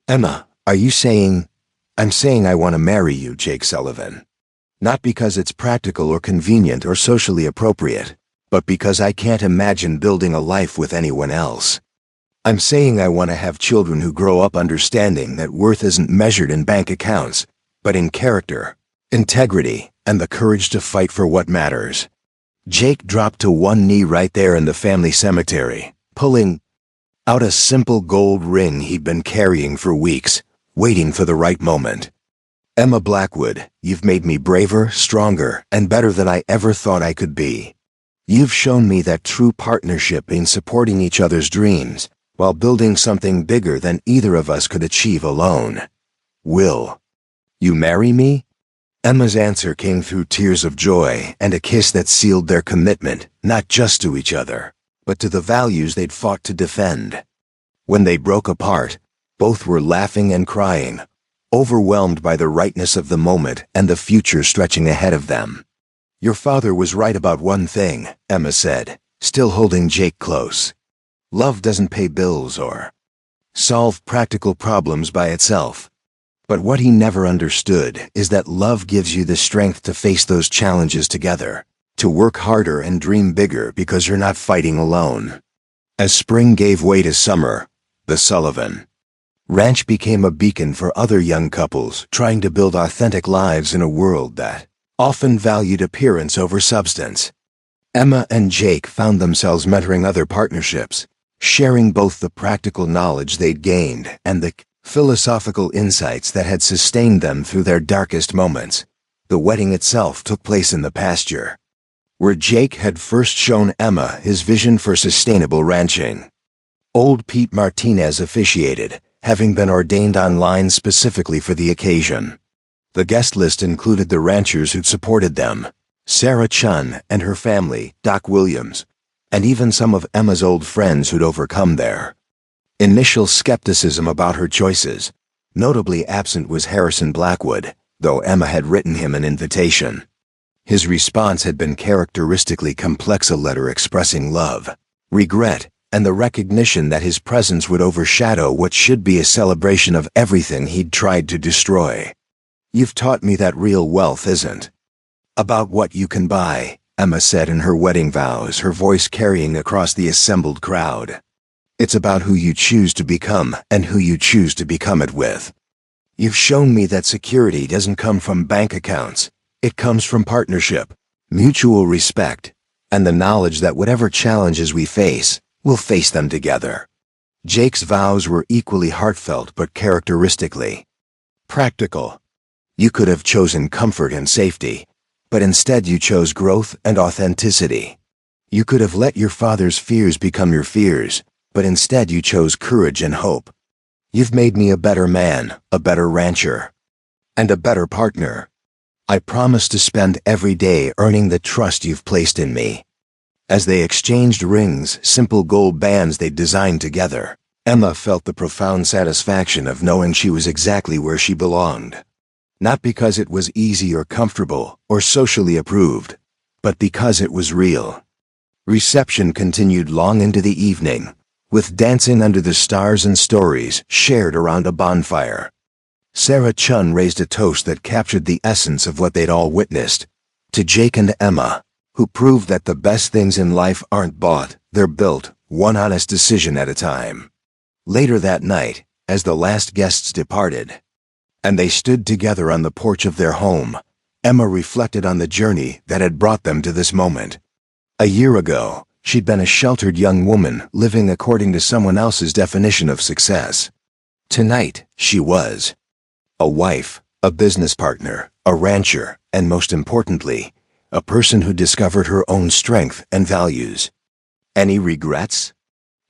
"Emma, are you saying—" "I'm saying I want to marry you, Jake Sullivan. Not because it's practical or convenient or socially appropriate, but because I can't imagine building a life with anyone else. I'm saying I want to have children who grow up understanding that worth isn't measured in bank accounts, but in character, integrity, and the courage to fight for what matters." Jake dropped to one knee right there in the family cemetery, pulling out a simple gold ring he'd been carrying for weeks, waiting for the right moment. "Emma Blackwood, you've made me braver, stronger, and better than I ever thought I could be. You've shown me that true partnership means supporting each other's dreams, while building something bigger than either of us could achieve alone. Will you marry me?" Emma's answer came through tears of joy and a kiss that sealed their commitment, not just to each other, but to the values they'd fought to defend. When they broke apart, both were laughing and crying, overwhelmed by the rightness of the moment and the future stretching ahead of them. "Your father was right about one thing," Emma said, still holding Jake close. "Love doesn't pay bills or solve practical problems by itself. But what he never understood is that love gives you the strength to face those challenges together, to work harder and dream bigger because you're not fighting alone. As spring gave way to summer, the Sullivan Ranch became a beacon for other young couples trying to build authentic lives in a world that often valued appearance over substance. Emma and Jake found themselves mentoring other partnerships, sharing both the practical knowledge they'd gained and the philosophical insights that had sustained them through their darkest moments. The wedding itself took place in the pasture, where Jake had first shown Emma his vision for sustainable ranching. Old Pete Martinez officiated, having been ordained online specifically for the occasion. The guest list included the ranchers who'd supported them, Sarah Chun and her family, Doc Williams, and even some of Emma's old friends who'd overcome their initial skepticism about her choices. Notably absent was Harrison Blackwood, though Emma had written him an invitation. His response had been characteristically complex, a letter expressing love, regret, and the recognition that his presence would overshadow what should be a celebration of everything he'd tried to destroy. "You've taught me that real wealth isn't about what you can buy," Emma said in her wedding vows, her voice carrying across the assembled crowd. "It's about who you choose to become and who you choose to become it with. You've shown me that security doesn't come from bank accounts. It comes from partnership, mutual respect, and the knowledge that whatever challenges we face, we'll face them together." Jake's vows were equally heartfelt but characteristically practical. "You could have chosen comfort and safety, but instead you chose growth and authenticity. You could have let your father's fears become your fears, but instead you chose courage and hope. You've made me a better man, a better rancher, and a better partner. I promise to spend every day earning the trust you've placed in me." As they exchanged rings, simple gold bands they'd designed together, Emma felt the profound satisfaction of knowing she was exactly where she belonged. Not because it was easy or comfortable or socially approved, but because it was real. Reception continued long into the evening, with dancing under the stars and stories shared around a bonfire. Sarah Chun raised a toast that captured the essence of what they'd all witnessed. To Jake and Emma, who proved that the best things in life aren't bought, they're built, one honest decision at a time. Later that night, as the last guests departed, and they stood together on the porch of their home, Emma reflected on the journey that had brought them to this moment. A year ago, she'd been a sheltered young woman living according to someone else's definition of success. Tonight, she was a wife, a business partner, a rancher, and most importantly, a person who discovered her own strength and values. "Any regrets?"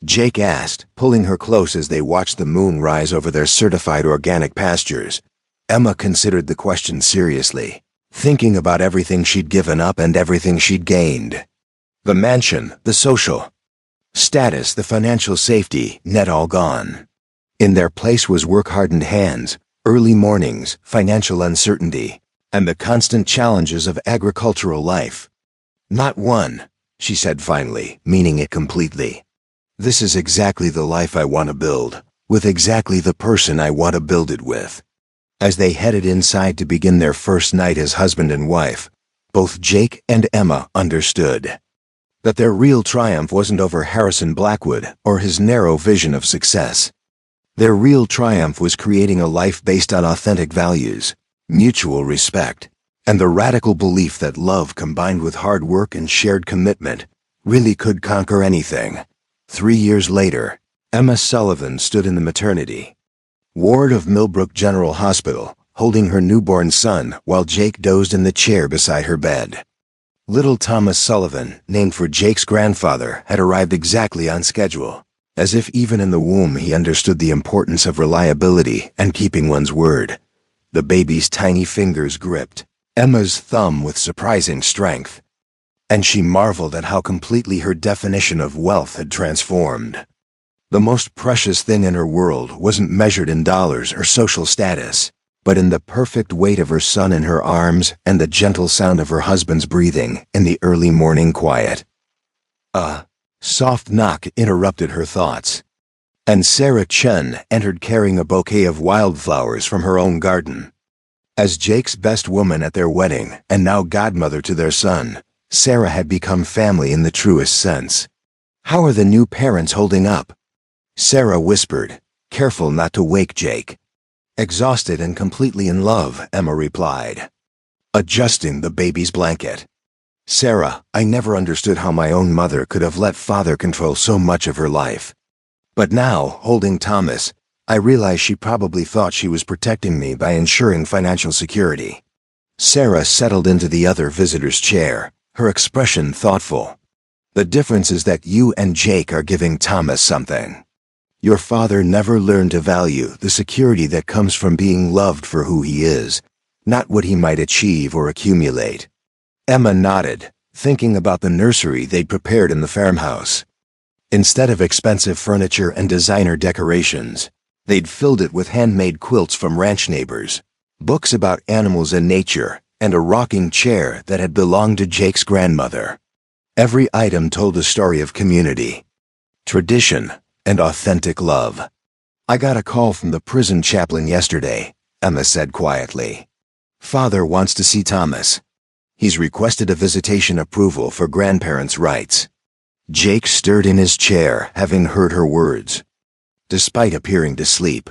Jake asked, pulling her close as they watched the moon rise over their certified organic pastures. Emma considered the question seriously, thinking about everything she'd given up and everything she'd gained. The mansion, the social status, the financial safety, net all gone. In their place was work-hardened hands, early mornings, financial uncertainty, and the constant challenges of agricultural life. "Not one," she said finally, meaning it completely. "This is exactly the life I want to build, with exactly the person I want to build it with." As they headed inside to begin their first night as husband and wife, both Jake and Emma understood that their real triumph wasn't over Harrison Blackwood or his narrow vision of success. Their real triumph was creating a life based on authentic values, mutual respect, and the radical belief that love combined with hard work and shared commitment really could conquer anything. 3 years later, Emma Sullivan stood in the maternity ward of Millbrook General Hospital, holding her newborn son while Jake dozed in the chair beside her bed. Little Thomas Sullivan, named for Jake's grandfather, had arrived exactly on schedule. As if even in the womb he understood the importance of reliability and keeping one's word. The baby's tiny fingers gripped Emma's thumb with surprising strength, and she marveled at how completely her definition of wealth had transformed. The most precious thing in her world wasn't measured in dollars or social status, but in the perfect weight of her son in her arms and the gentle sound of her husband's breathing in the early morning quiet. A soft knock interrupted her thoughts, and Sarah Chun entered carrying a bouquet of wildflowers from her own garden. As Jake's best woman at their wedding and now godmother to their son, Sarah had become family in the truest sense. "How are the new parents holding up?" Sarah whispered, careful not to wake Jake. "Exhausted and completely in love," Emma replied, adjusting the baby's blanket. "Sarah, I never understood how my own mother could have let father control so much of her life. But now, holding Thomas, I realize she probably thought she was protecting me by ensuring financial security." Sarah settled into the other visitor's chair, her expression thoughtful. "The difference is that you and Jake are giving Thomas something. Your father never learned to value the security that comes from being loved for who he is, not what he might achieve or accumulate." Emma nodded, thinking about the nursery they'd prepared in the farmhouse. Instead of expensive furniture and designer decorations, they'd filled it with handmade quilts from ranch neighbors, books about animals and nature, and a rocking chair that had belonged to Jake's grandmother. Every item told a story of community, tradition, and authentic love. "I got a call from the prison chaplain yesterday," Emma said quietly. "Father wants to see Thomas. He's requested a visitation approval for grandparents' rights." Jake stirred in his chair, having heard her words, despite appearing to sleep.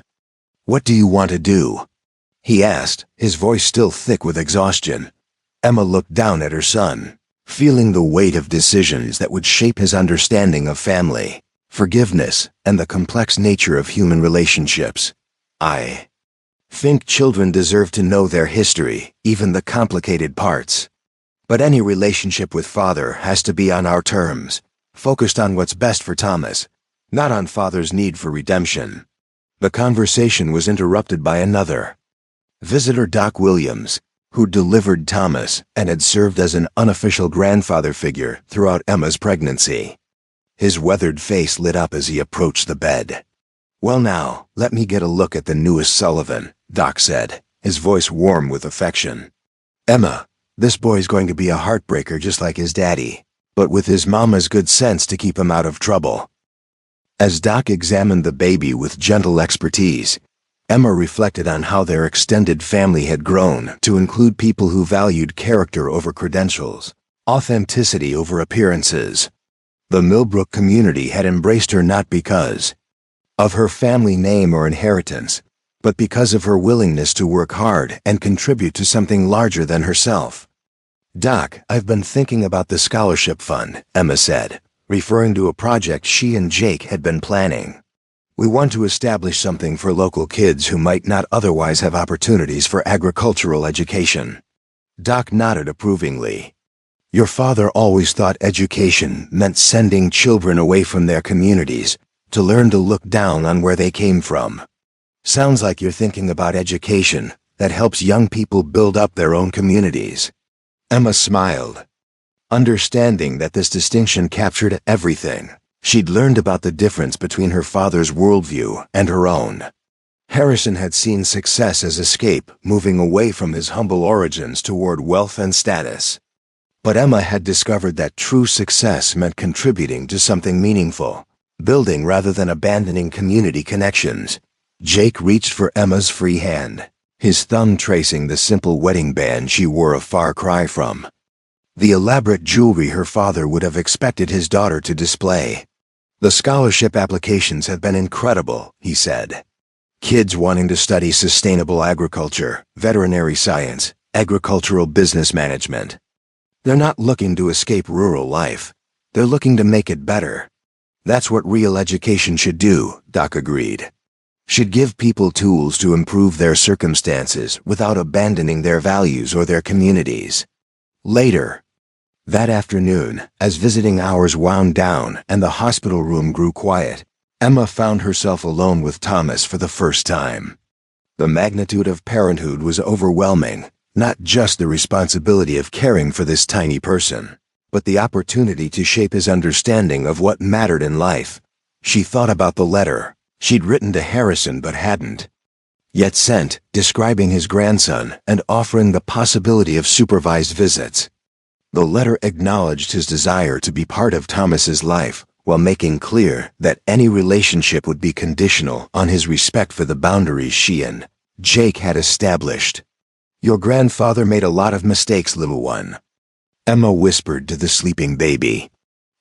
"What do you want to do?" he asked, his voice still thick with exhaustion. Emma looked down at her son, feeling the weight of decisions that would shape his understanding of family, forgiveness, and the complex nature of human relationships. "I think children deserve to know their history, even the complicated parts. But any relationship with father has to be on our terms, focused on what's best for Thomas, not on father's need for redemption." The conversation was interrupted by another visitor, Doc Williams, who delivered Thomas and had served as an unofficial grandfather figure throughout Emma's pregnancy. His weathered face lit up as he approached the bed. "Well now, let me get a look at the newest Sullivan," Doc said, his voice warm with affection. "Emma, this boy's going to be a heartbreaker just like his daddy, but with his mama's good sense to keep him out of trouble." As Doc examined the baby with gentle expertise, Emma reflected on how their extended family had grown to include people who valued character over credentials, authenticity over appearances. The Millbrook community had embraced her not because of her family name or inheritance, but because of her willingness to work hard and contribute to something larger than herself. "Doc, I've been thinking about the scholarship fund," Emma said, referring to a project she and Jake had been planning. "We want to establish something for local kids who might not otherwise have opportunities for agricultural education." Doc nodded approvingly. "Your father always thought education meant sending children away from their communities to learn to look down on where they came from. Sounds like you're thinking about education that helps young people build up their own communities." Emma smiled, understanding that this distinction captured everything she'd learned about the difference between her father's worldview and her own. Harrison had seen success as escape, moving away from his humble origins toward wealth and status. But Emma had discovered that true success meant contributing to something meaningful, building rather than abandoning community connections. Jake reached for Emma's free hand, his thumb tracing the simple wedding band she wore a far cry from the elaborate jewelry her father would have expected his daughter to display. "The scholarship applications have been incredible," he said. "Kids wanting to study sustainable agriculture, veterinary science, agricultural business management. They're not looking to escape rural life. They're looking to make it better. That's what real education should do," Doc agreed. "Should give people tools to improve their circumstances without abandoning their values or their communities." Later that afternoon, as visiting hours wound down and the hospital room grew quiet, Emma found herself alone with Thomas for the first time. The magnitude of parenthood was overwhelming, not just the responsibility of caring for this tiny person, but the opportunity to shape his understanding of what mattered in life. She thought about the letter she'd written to Harrison but hadn't yet sent, describing his grandson and offering the possibility of supervised visits. The letter acknowledged his desire to be part of Thomas's life, while making clear that any relationship would be conditional on his respect for the boundaries she and Jake had established. "Your grandfather made a lot of mistakes, little one. Emma whispered to the sleeping baby.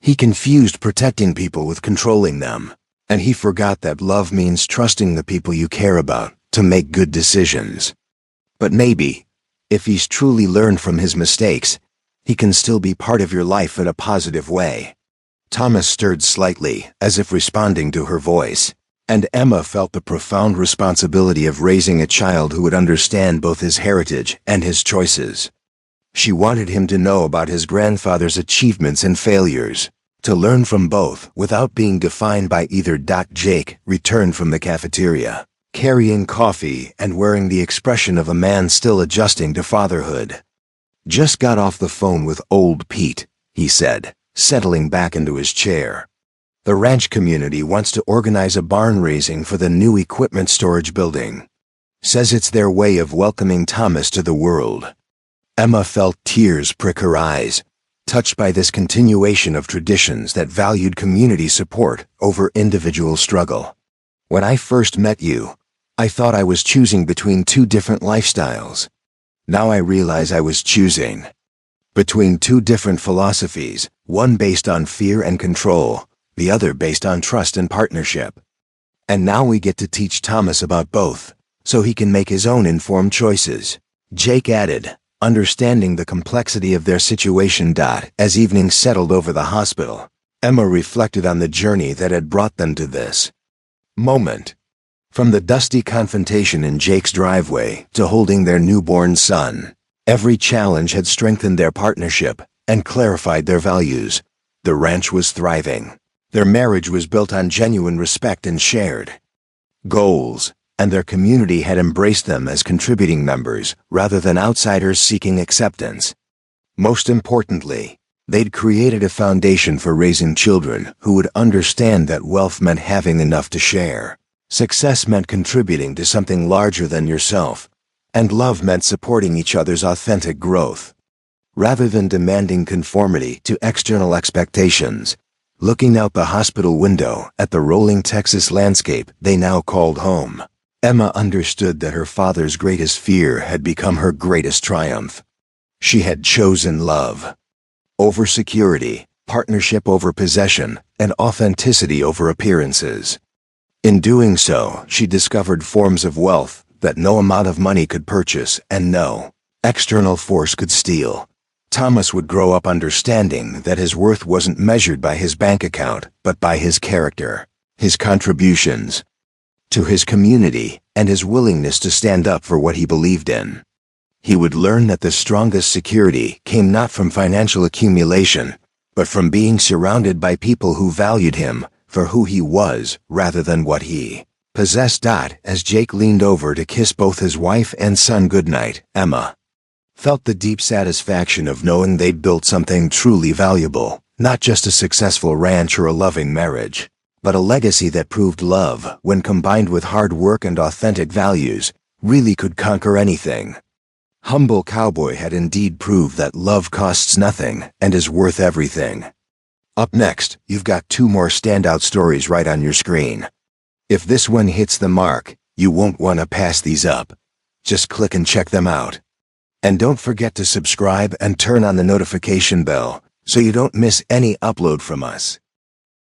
He confused protecting people with controlling them, and he forgot that love means trusting the people you care about to make good decisions. But maybe, if he's truly learned from his mistakes, he can still be part of your life in a positive way. Thomas stirred slightly, as if responding to her voice, and Emma felt the profound responsibility of raising a child who would understand both his heritage and his choices. She wanted him to know about his grandfather's achievements and failures, to learn from both without being defined by either. Jake returned from the cafeteria, carrying coffee and wearing the expression of a man still adjusting to fatherhood. "Just got off the phone with old Pete," he said, settling back into his chair. "The ranch community wants to organize a barn raising for the new equipment storage building. Says it's their way of welcoming Thomas to the world." Emma felt tears prick her eyes, touched by this continuation of traditions that valued community support over individual struggle. "When I first met you, I thought I was choosing between two different lifestyles. Now I realize I was choosing between two different philosophies, one based on fear and control, the other based on trust and partnership. And now we get to teach Thomas about both, so he can make his own informed choices," Jake added, understanding the complexity of their situation. As evening settled over the hospital, Emma reflected on the journey that had brought them to this moment. From the dusty confrontation in Jake's driveway to holding their newborn son, every challenge had strengthened their partnership and clarified their values. The ranch was thriving. Their marriage was built on genuine respect and shared goals, and their community had embraced them as contributing members rather than outsiders seeking acceptance. Most importantly, they'd created a foundation for raising children who would understand that wealth meant having enough to share, success meant contributing to something larger than yourself, and love meant supporting each other's authentic growth. Rather than demanding conformity to external expectations, looking out the hospital window at the rolling Texas landscape they now called home, Emma understood that her father's greatest fear had become her greatest triumph. She had chosen love over security, partnership over possession, and authenticity over appearances. In doing so, she discovered forms of wealth that no amount of money could purchase and no external force could steal. Thomas would grow up understanding that his worth wasn't measured by his bank account, but by his character, his contributions to his community, and his willingness to stand up for what he believed in. He would learn that the strongest security came not from financial accumulation, but from being surrounded by people who valued him for who he was rather than what he possessed. As Jake leaned over to kiss both his wife and son goodnight, Emma felt the deep satisfaction of knowing they'd built something truly valuable, not just a successful ranch or a loving marriage, but a legacy that proved love, when combined with hard work and authentic values, really could conquer anything. Humble Cowboy had indeed proved that love costs nothing and is worth everything. Up next, you've got two more standout stories right on your screen. If this one hits the mark, you won't want to pass these up. Just click and check them out. And don't forget to subscribe and turn on the notification bell so you don't miss any upload from us.